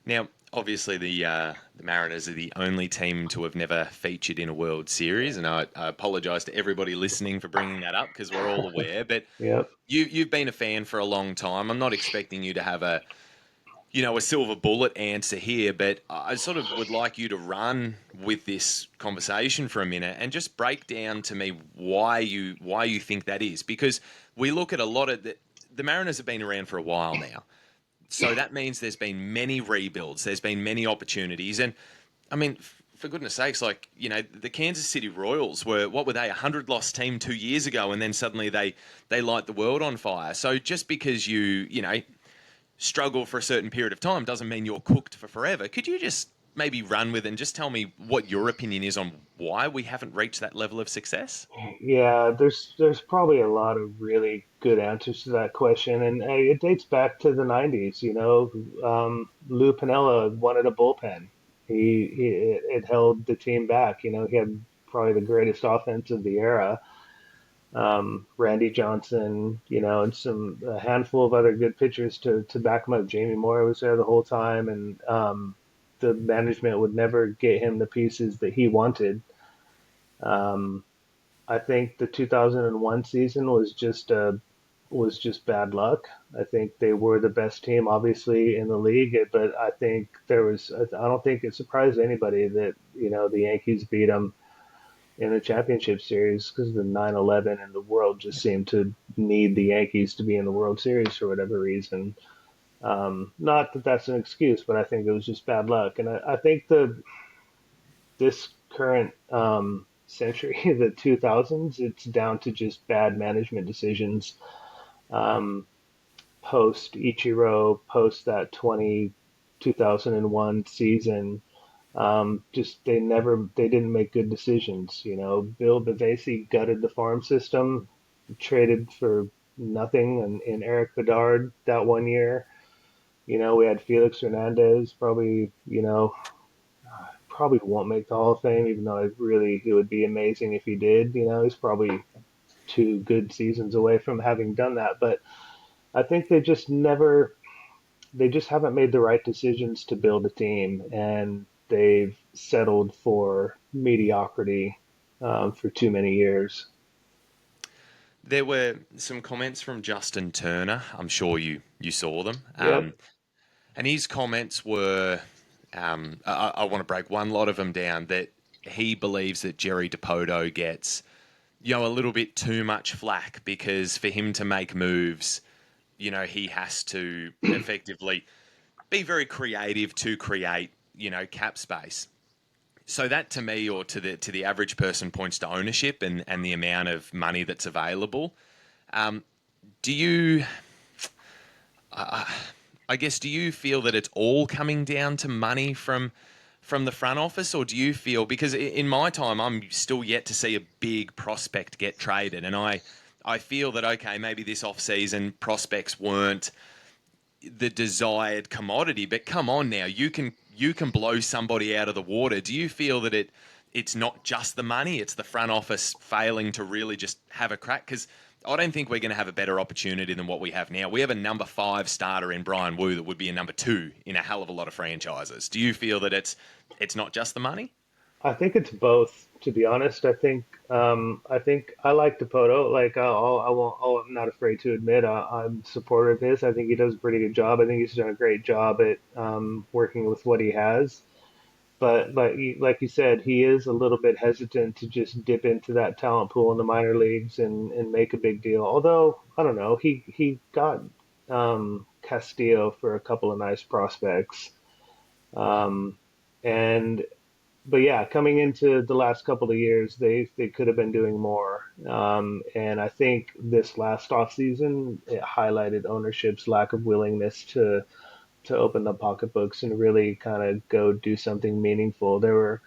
Now, obviously, the Mariners are the only team to have never featured in a World Series, and I apologise to everybody listening for bringing that up because we're all aware. But Yep. you've been a fan for a long time. I'm not expecting you to have a silver bullet answer here, but I sort of would like you to run with this conversation for a minute and just break down to me why you think that is. Because we look at a lot of the Mariners have been around for a while now. So that means there's been many rebuilds, there's been many opportunities. And I mean, for goodness sakes, like, the Kansas City Royals were, what were they, a 100 loss team 2 years ago, and then suddenly they light the world on fire. So just because you struggle for a certain period of time doesn't mean you're cooked for forever. Could you just maybe run with it and just tell me what your opinion is on why we haven't reached that level of success? Yeah, there's probably a lot of really good answers to that question, and it dates back to the '90s. Lou Piniella wanted a bullpen. It held the team back. He had probably the greatest offense of the era. Randy Johnson, and a handful of other good pitchers to back him up. Jamie Moore was there the whole time, and the management would never get him the pieces that he wanted. Um, I think the 2001 season was just bad luck. I think they were the best team, obviously, in the league, but I think I don't think it surprised anybody that the Yankees beat them in the championship series because of the 9/11, and the world just seemed to need the Yankees to be in the World Series for whatever reason. Not that that's an excuse, but I think it was just bad luck. And I think this current century, the 2000s, it's down to just bad management decisions. Um, Post Ichiro, post that 2001 season, Just they didn't make good decisions. You know, Bill Bavasi gutted the farm system, traded for nothing, and Eric Bedard that one year. You know, we had Felix Hernandez, probably won't make the Hall of Fame, even though it would be amazing if he did. You know, he's probably two good seasons away from having done that. But I think they just haven't made the right decisions to build a team, and they've settled for mediocrity for too many years. There were some comments from Justin Turner. I'm sure you saw them. Yep. And his comments were, I want to break one lot of them down, that he believes that Jerry Dipoto gets, a little bit too much flack because for him to make moves, he has to effectively be very creative to create, cap space. So that to me, or to the average person, points to ownership and the amount of money that's available. Um, do you, uh, I guess, do you feel that it's all coming down to money from the front office, or do you feel, because in my time I'm still yet to see a big prospect get traded, and I feel that okay, maybe this off season prospects weren't the desired commodity, but come on now, you can blow somebody out of the water. Do you feel that it's not just the money, it's the front office failing to really just have a crack? Because I don't think we're going to have a better opportunity than what we have now. We have a number 5 starter in Brian Wu that would be a number 2 in a hell of a lot of franchises. Do you feel that it's not just the money? I think it's both, to be honest. I think I like Dipoto. Like I won't, I'm not afraid to admit I'm supportive of his. I think he does a pretty good job. I think he's done a great job at working with what he has. But like you said, he is a little bit hesitant to just dip into that talent pool in the minor leagues and make a big deal. Although I don't know, he got Castillo for a couple of nice prospects. Um, and but yeah, coming into the last couple of years, they could have been doing more. And I think this last offseason, it highlighted ownership's lack of willingness to open the pocketbooks and really kind of go do something meaningful. There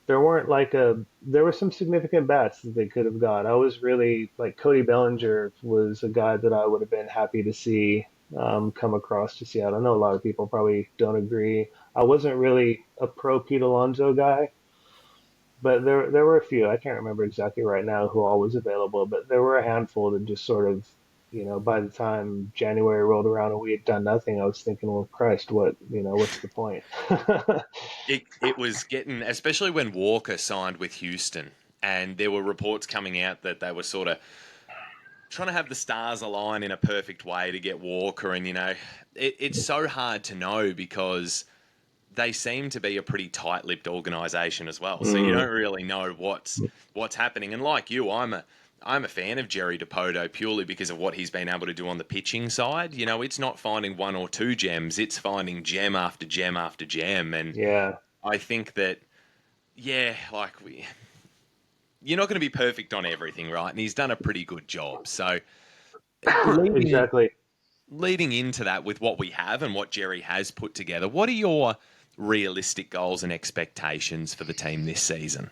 weren't like a there were some significant bats that they could have got. I was really like Cody Bellinger was a guy that I would have been happy to see come across to Seattle. I know a lot of people probably don't agree. I wasn't really a pro Pete Alonso guy, but there were a few. I can't remember exactly right now who all was available, but there were a handful that just sort of, by the time January rolled around and we had done nothing, I was thinking, well, Christ, what's the point? It was getting, especially when Walker signed with Houston, and there were reports coming out that they were sort of trying to have the stars align in a perfect way to get Walker, and it's so hard to know because they seem to be a pretty tight-lipped organisation as well. So you Mm, don't really know what's happening. And like you, I'm a fan of Jerry Dipoto purely because of what he's been able to do on the pitching side. It's not finding one or two gems; it's finding gem after gem after gem. And yeah, I think that, yeah, you're not going to be perfect on everything, right? And he's done a pretty good job. So leading exactly. leading into that with what we have and what Jerry has put together, what are your realistic goals and expectations for the team this season?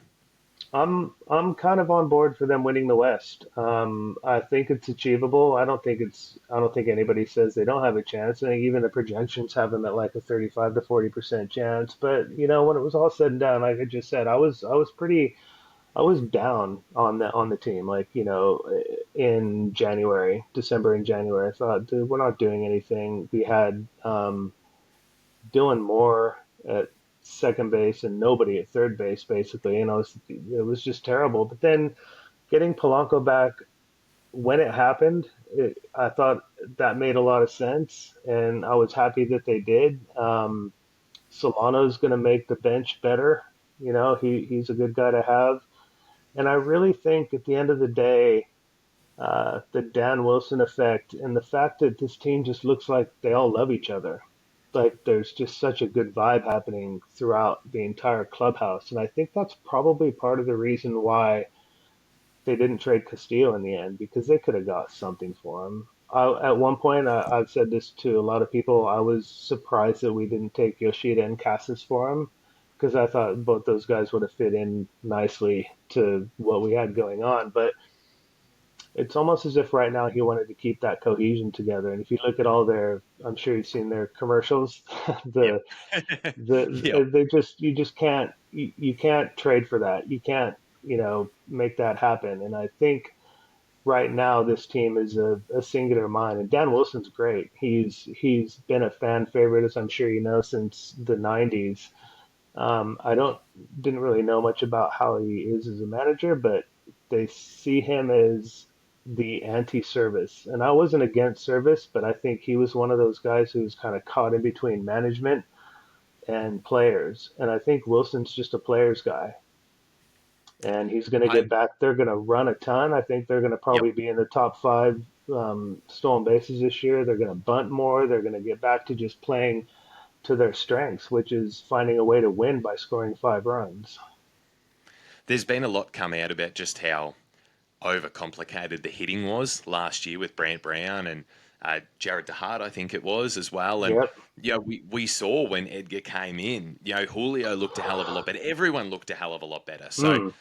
I'm kind of on board for them winning the West. I think it's achievable. I don't think anybody says they don't have a chance. I think even the projections have them at like a 35 to 40% chance. But when it was all said and done, like I just said, I was down on the team. Like in December and January, I thought, dude, we're not doing anything. We had Dylan Moore at second base and nobody at third base, basically. It was just terrible. But then getting Polanco back when it happened, I thought that made a lot of sense, and I was happy that they did. Solano's going to make the bench better. He's a good guy to have, and I really think at the end of the day, the Dan Wilson effect and the fact that this team just looks like they all love each other. Like there's just such a good vibe happening throughout the entire clubhouse. And I think that's probably part of the reason why they didn't trade Castillo in the end because they could have got something for him. At one point, I've said this to a lot of people. I was surprised that we didn't take Yoshida and Cassis for him because I thought both those guys would have fit in nicely to what we had going on. But it's almost as if right now he wanted to keep that cohesion together. And if you look at all their, I'm sure you've seen their commercials, Yep. the Yep. they just you just can't you can't trade for that. You can't make that happen. And I think right now this team is a singular mind. And Dan Wilson's great. He's been a fan favorite, as I'm sure you know, since the '90s. I don't didn't really know much about how he is as a manager, but they see him as the anti-service. And I wasn't against service, but I think he was one of those guys who's kind of caught in between management and players. And I think Wilson's just a players guy. And he's going to I get back. They're going to run a ton. I think they're going to Yep. probably be in the top five stolen bases this year. They're going to bunt more. They're going to get back to just playing to their strengths, which is finding a way to win by scoring 5 runs. There's been a lot come out about just how overcomplicated the hitting was last year with Brant Brown and Jared DeHart, I think it was as well. And Yep. we saw when Edgar came in, Julio looked a hell of a lot better. Everyone looked a hell of a lot better. So Mm,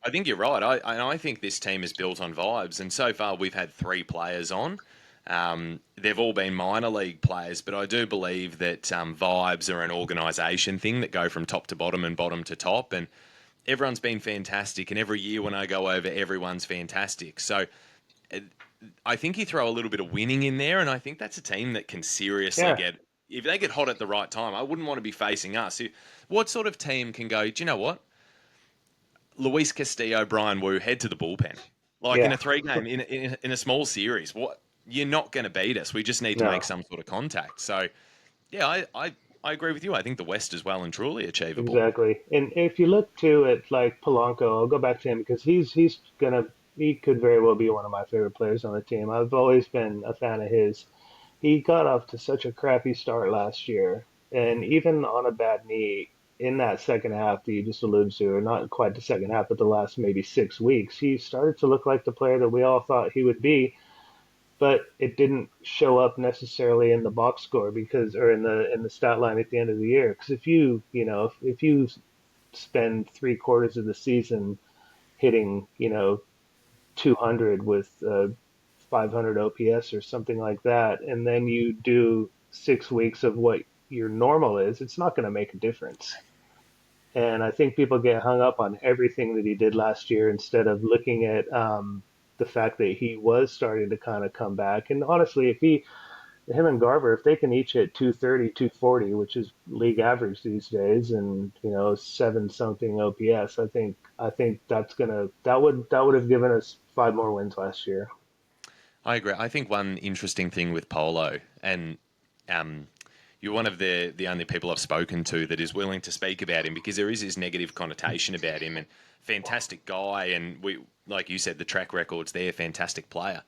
I think you're right. I think this team is built on vibes, and so far we've had 3 players on. They've all been minor league players, but I do believe that vibes are an organisation thing that go from top to bottom and bottom to top, and everyone's been fantastic. And every year when I go over, everyone's fantastic. So uh, I think you throw a little bit of winning in there, and I think that's a team that can seriously yeah. get. If they get hot at the right time, I wouldn't want to be facing us. What sort of team can go, do you know what? Luis Castillo, Brian Wu, head to the bullpen. Like in Yeah. a 3 game, in a small series, what you're not going to beat us. We just need to make No. some sort of contact. So, yeah, I agree with you. I think the West is well and truly achievable. Exactly. And if you look too at like Polanco, I'll go back to him because he could very well be one of my favorite players on the team. I've always been a fan of his. He got off to such a crappy start last year, and even on a bad knee in that second half that you just alluded to, or not quite the second half, but the last maybe 6 weeks, he started to look like the player that we all thought he would be, but it didn't show up necessarily in the box score because, or in the stat line at the end of the year. Because if you spend 3 quarters of the season hitting 200 with 500 OPS or something like that, and then you do 6 weeks of what your normal is, it's not going to make a difference. And I think people get hung up on everything that he did last year instead of looking at the fact that he was starting to kind of come back. And honestly, him and Garver, if they can each hit 230, 240, which is league average these days, and seven something OPS, I think that would have given us 5 more wins last year. I agree. I think one interesting thing with Polo, and um, you're one of the only people I've spoken to that is willing to speak about him because there is this negative connotation about him. And fantastic guy, and we, like you said, the track record's there. Fantastic player.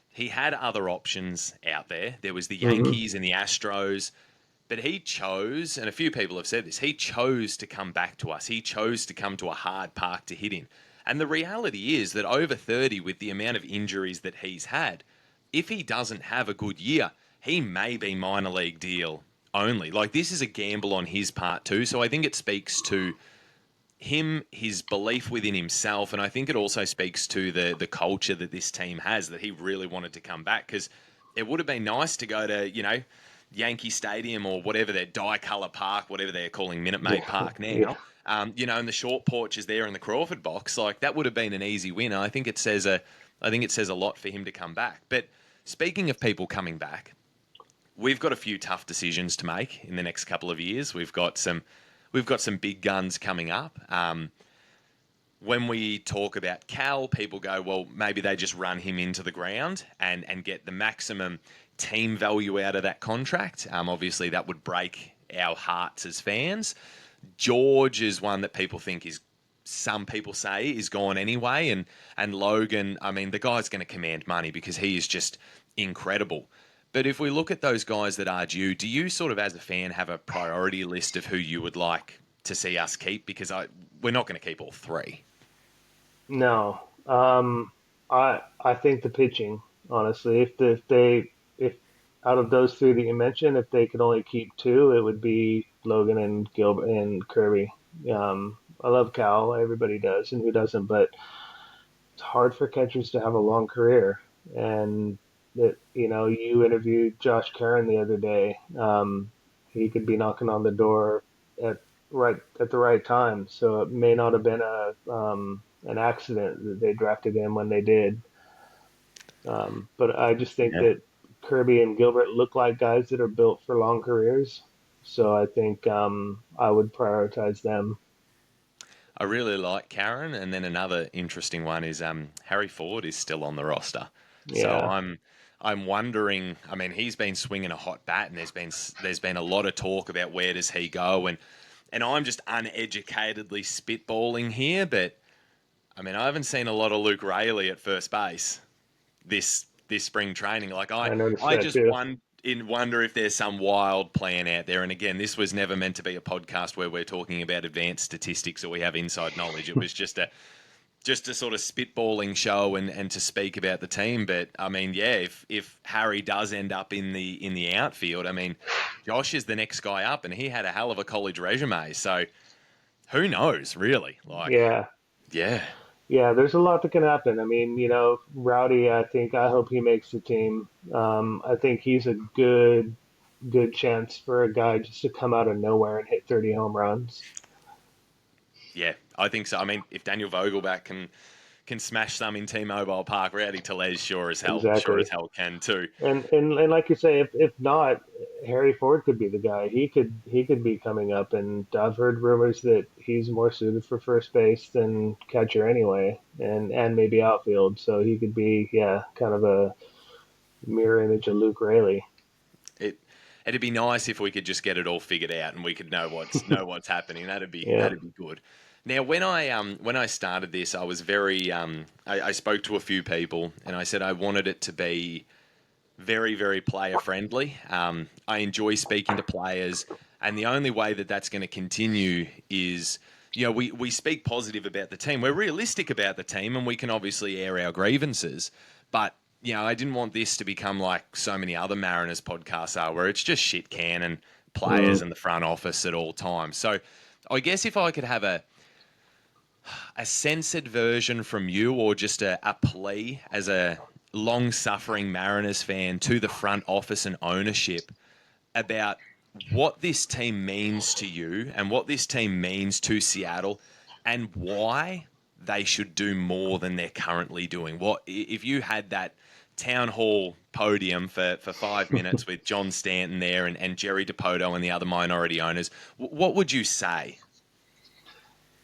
He had other options out there. There was the Hmm. Yankees and the Astros, but he chose, and a few people have said this, he chose to come back to us. He chose to come to a hard park to hit in. And the reality is that over 30, with the amount of injuries that he's had, if he doesn't have a good year, he may be minor league deal only. Like, this is a gamble on his part too. So I think it speaks to him, his belief within himself, and I think it also speaks to the culture that this team has, that he really wanted to come back because it would have been nice to go to Yankee Stadium or whatever their die-color park, whatever they're calling Minute Maid Yeah, Park yeah, now. And the short porch is there in the Crawford box. Like, that would have been an easy win. I think it says a lot for him to come back. But speaking of people coming back, we've got a few tough decisions to make in the next couple of years. We've got some big guns coming up. When we talk about Cal, people go, well, maybe they just run him into the ground and get the maximum team value out of that contract. Obviously, that would break our hearts as fans. George is one that people think is, some people say, is gone anyway. And Logan, I mean, the guy's going to command money because he is just incredible. But if we look at those guys that are due, do you sort of, as a fan, have a priority list of who you would like to see us keep? Because we're not going to keep all 3. no. I think the pitching, honestly, if out of those 3 that you mentioned, if they could only keep 2, it would be Logan and Gilbert and Kirby. I love Cal. Everybody does, and who doesn't? But it's hard for catchers to have a long career. And that, you interviewed Josh Caron the other day. He could be knocking on the door at at the right time. So it may not have been a an accident that they drafted him when they did. But I just think Yeah. that Kirby and Gilbert look like guys that are built for long careers. So I think I would prioritize them. I really like Karen, and then another interesting one is Harry Ford is still on the roster, so Yeah, I'm wondering. I mean, he's been swinging a hot bat, and there's been a lot of talk about where does he go, and I'm just uneducatedly spitballing here, but I mean, I haven't seen a lot of Luke Rayleigh at first base this spring training. Like I noticed I that just too. wonder if there's some wild plan out there. And again, this was never meant to be a podcast where we're talking about advanced statistics or we have inside knowledge. It was just a sort of spitballing show and to speak about the team. But I mean, yeah, if Harry does end up in the outfield, I mean, Josh is the next guy up, and he had a hell of a college resume. So who knows, really? Like, Yeah, yeah. yeah. There's a lot that can happen. I mean, Rowdy. I hope he makes the team. I think he's a good chance for a guy just to come out of nowhere and hit 30 home runs. Yeah, I think so. I mean, if Daniel Vogelback can smash some in T-Mobile Park, Rowdy Tellez sure as Exactly. hell can too. And like you say, if not, Harry Ford could be the guy. He could be coming up, and I've heard rumors that he's more suited for first base than catcher anyway, and maybe outfield. So he could be, yeah, kind of a mirror image of Luke Rayleigh. It it'd be nice if we could just get it all figured out and we could know what's happening. Yeah. That'd be good. Now, when I started this, I was very I spoke to a few people and I said I wanted it to be very, very player friendly. I enjoy speaking to players, and the only way that that's going to continue is, we speak positive about the team. We're realistic about the team, and we can obviously air our grievances. But, I didn't want this to become like so many other Mariners podcasts are, where it's just shit cannon Mm. players in the front office at all times. So I guess if I could have a censored version from you or just a plea as a long suffering Mariners fan to the front office and ownership about what this team means to you and what this team means to Seattle and why they should do more than they're currently doing. What if you had that town hall podium for 5 minutes with John Stanton there and Jerry Dipoto and the other minority owners? What would you say?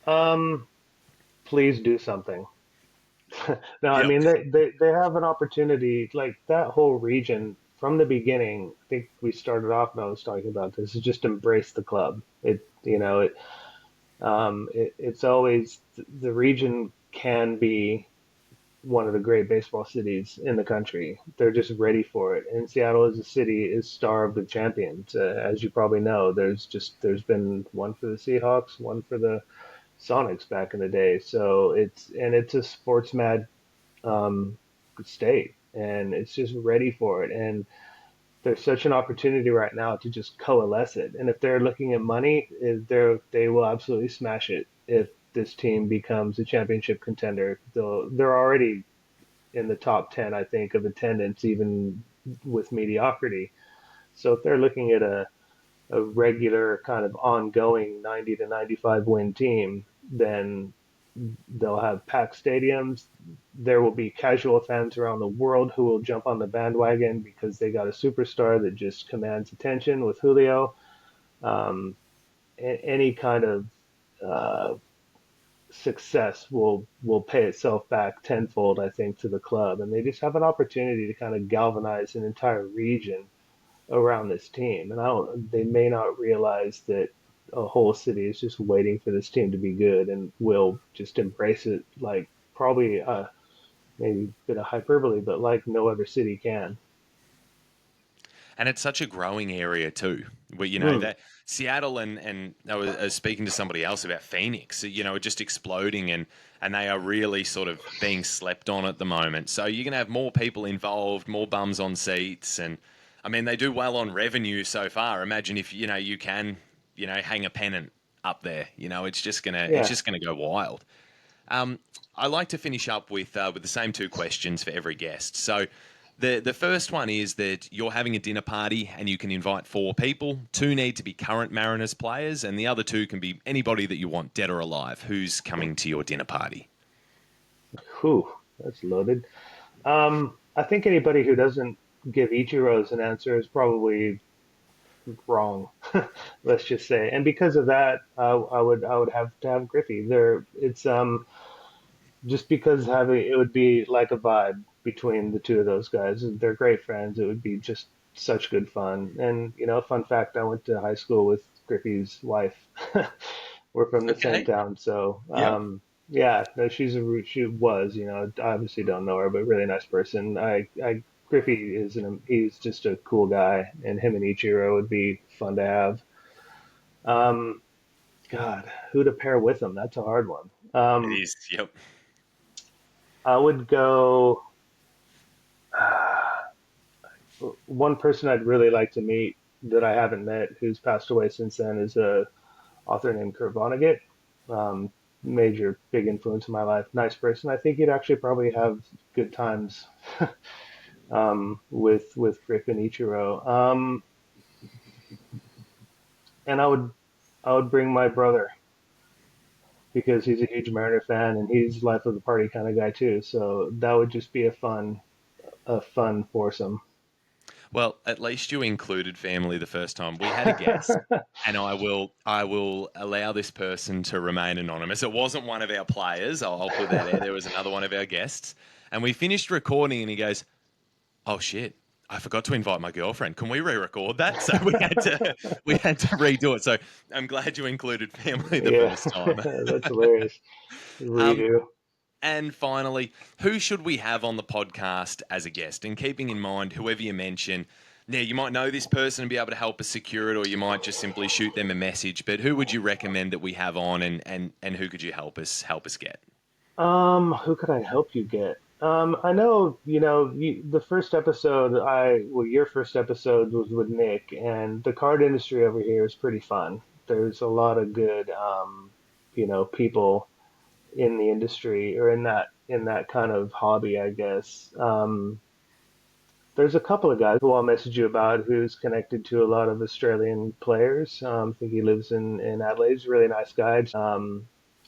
Um, please do something. No, I Yep. mean they have an opportunity like that whole region from the beginning. I think we started off and I was talking about this is just embrace the club. It's always the region can be one of the great baseball cities in the country. They're just ready for it. And Seattle as a city is starved of champions. As you probably know, there's been one for the Seahawks, one for the Sonics back in the day. So it's a sports mad um, state, and it's just ready for it. And there's such an opportunity right now to just coalesce it. And if they're looking at money, they will absolutely smash it if this team becomes a championship contender. They're already in the top 10, I think, of attendance, even with mediocrity. So if they're looking at a regular kind of ongoing 90 to 95 win team, then they'll have packed stadiums. There will be casual fans around the world who will jump on the bandwagon because they got a superstar that just commands attention with Julio. Um, any kind of uh, success will pay itself back tenfold, I think, to the club, and they just have an opportunity to kind of galvanize an entire region around this team. And I don't, they may not realize that a whole city is just waiting for this team to be good and will just embrace it like probably maybe a bit of hyperbole, but like no other city can. And it's such a growing area too. Where Mm. that Seattle and I was speaking to somebody else about Phoenix. Just exploding and they are really sort of being slept on at the moment. So you're gonna have more people involved, more bums on seats, and I mean they do well on revenue so far. Imagine if you can hang a pennant up there. You know, it's Yeah. just gonna go wild. Um, I like to finish up with the same two questions for every guest. So, the first one is that you're having a dinner party and you can invite four people. Two need to be current Mariners players, and the other two can be anybody that you want, dead or alive. Who's coming to your dinner party? Whew, that's loaded. I think anybody who doesn't give Ichiro's an answer is probably wrong. Let's just say. And because of that, I would have to have Griffey. It's just because having it would be like a vibe between the two of those guys. They're great friends. It would be just such good fun. And fun fact, I went to high school with Griffey's wife. We're from the same Okay. town, so Yep. yeah, no, she was, I obviously don't know her, but really nice person. Griffey he's just a cool guy, and him and Ichiro would be fun to have. Um, God, who to pair with him? That's a hard one. It is. Yep. I would go. One person I'd really like to meet that I haven't met, who's passed away since then, is a author named Kurt Vonnegut. Um, Major big influence in my life. Nice person. I think you'd actually probably have good times with Griff and Ichiro. And I would bring my brother because he's a huge Mariner fan and he's life of the party kind of guy too. So that would just be a fun foursome. Well, at least you included family the first time. We had a guest, and I will allow this person to remain anonymous. It wasn't one of our players. I'll put that there. There was another one of our guests, and we finished recording, and he goes, "Oh shit, I forgot to invite my girlfriend. Can we re-record that?" So we had to redo it. So I'm glad you included family the Yeah, first time. that's hilarious. Um, Redo. and finally, who should we have on the podcast as a guest? And keeping in mind, whoever you mention, now you might know this person and be able to help us secure it, or you might just simply shoot them a message. But who would you recommend that we have on, and who could you help us get? Who could I help you get? I know, the first episode your first episode was with Nick, and the card industry over here is pretty fun. There's a lot of good, people in the industry or in that kind of hobby, I guess. There's a couple of guys who I'll message you about who's connected to a lot of Australian players. I think he lives in Adelaide. He's a really nice guy.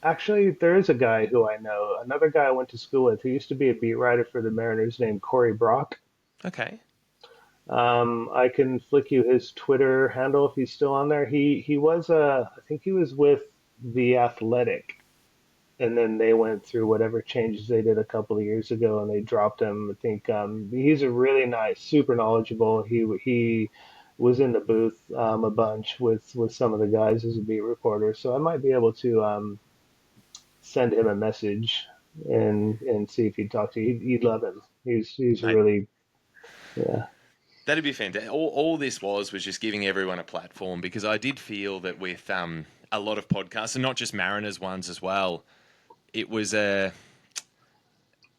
Actually, there is a guy who I know, another guy I went to school with who used to be a beat writer for the Mariners named Corey Brock. Okay. I can flick you his Twitter handle if he's still on there. He was I think he was with The Athletic, and then they went through whatever changes they did a couple of years ago, and they dropped him. I think he's a really nice, super knowledgeable. He was in the booth a bunch with some of the guys as a beat reporter, so I might be able to send him a message and see if he'd talk to you. He'd love him. He's a Mate, really yeah. that'd be fantastic. All this was just giving everyone a platform, because I did feel that with a lot of podcasts, and not just Mariners ones as well, it was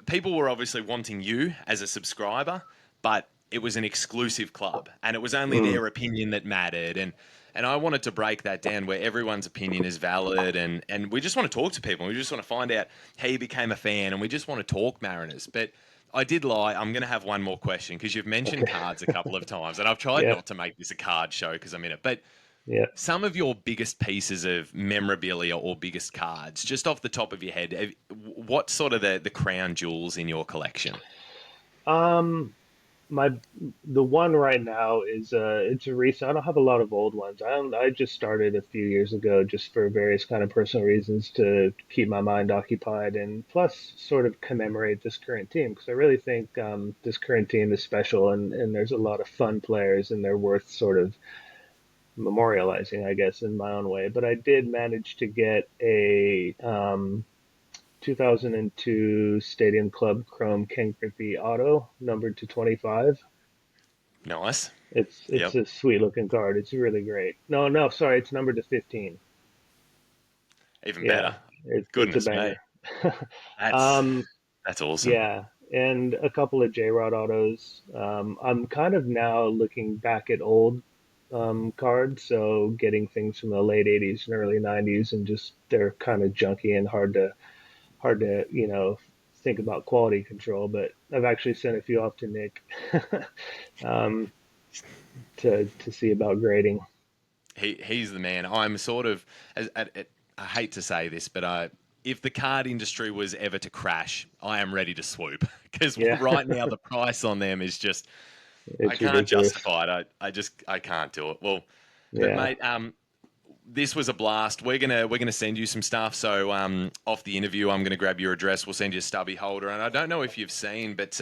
people were obviously wanting you as a subscriber, but it was an exclusive club, and it was only Mm, their opinion that mattered. And I wanted to break that down where everyone's opinion is valid, and we just want to talk to people. We just want to find out how you became a fan, and we just want to talk Mariners. But I did lie. I'm going to have one more question, because you've mentioned okay. cards a couple of times, and I've tried Yeah. not to make this a card show because I'm in it. But Yeah. some of your biggest pieces of memorabilia or biggest cards, just off the top of your head, what sort of the crown jewels in your collection? Um, my the one right now is it's a recent. I don't have a lot of old ones. I just started a few years ago just for various kind of personal reasons to keep my mind occupied and plus sort of commemorate this current team because I really think this current team is special and there's a lot of fun players and they're worth sort of memorializing, I guess, in my own way. But I did manage to get a 2002 Stadium Club Chrome Ken Griffey auto numbered to 25. Nice. It's Yep. a sweet looking card. It's really great. No, no, sorry, it's numbered to 15. Even Yeah, better. it's a Goodness me. banger. That's um, that's awesome. yeah, and a couple of J Rod autos. I'm kind of now looking back at old cards. So getting things from the late 80s and early 90s, and just they're kind of junky and hard to think about quality control. But I've actually sent a few off to Nick um, to see about grading. He's the man. I'm sort of I hate to say this, but if the card industry was ever to crash, I am ready to swoop because Yeah, right now the price on them is just I it's can't ridiculous. justify it. I can't do it. Well, but Yeah. mate, this was a blast. We're gonna send you some stuff. So off the interview, I'm gonna grab your address. We'll send you a stubby holder, and I don't know if you've seen, but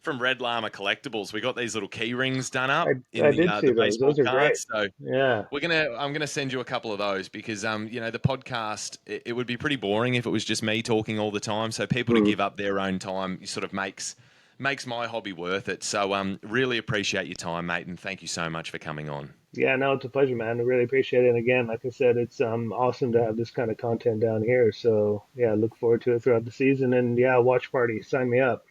from Red Llama Collectibles, we got these little key rings done up in I did see the those. baseball Those are great. cards. So Yeah. I'm gonna send you a couple of those because the podcast it would be pretty boring if it was just me talking all the time. So people to Mm. give up their own time sort of makes my hobby worth it. So really appreciate your time, mate, and thank you so much for coming on. Yeah, no, it's a pleasure, man. I really appreciate it. And again, like I said, it's awesome to have this kind of content down here. So yeah, look forward to it throughout the season. And yeah, watch party, sign me up.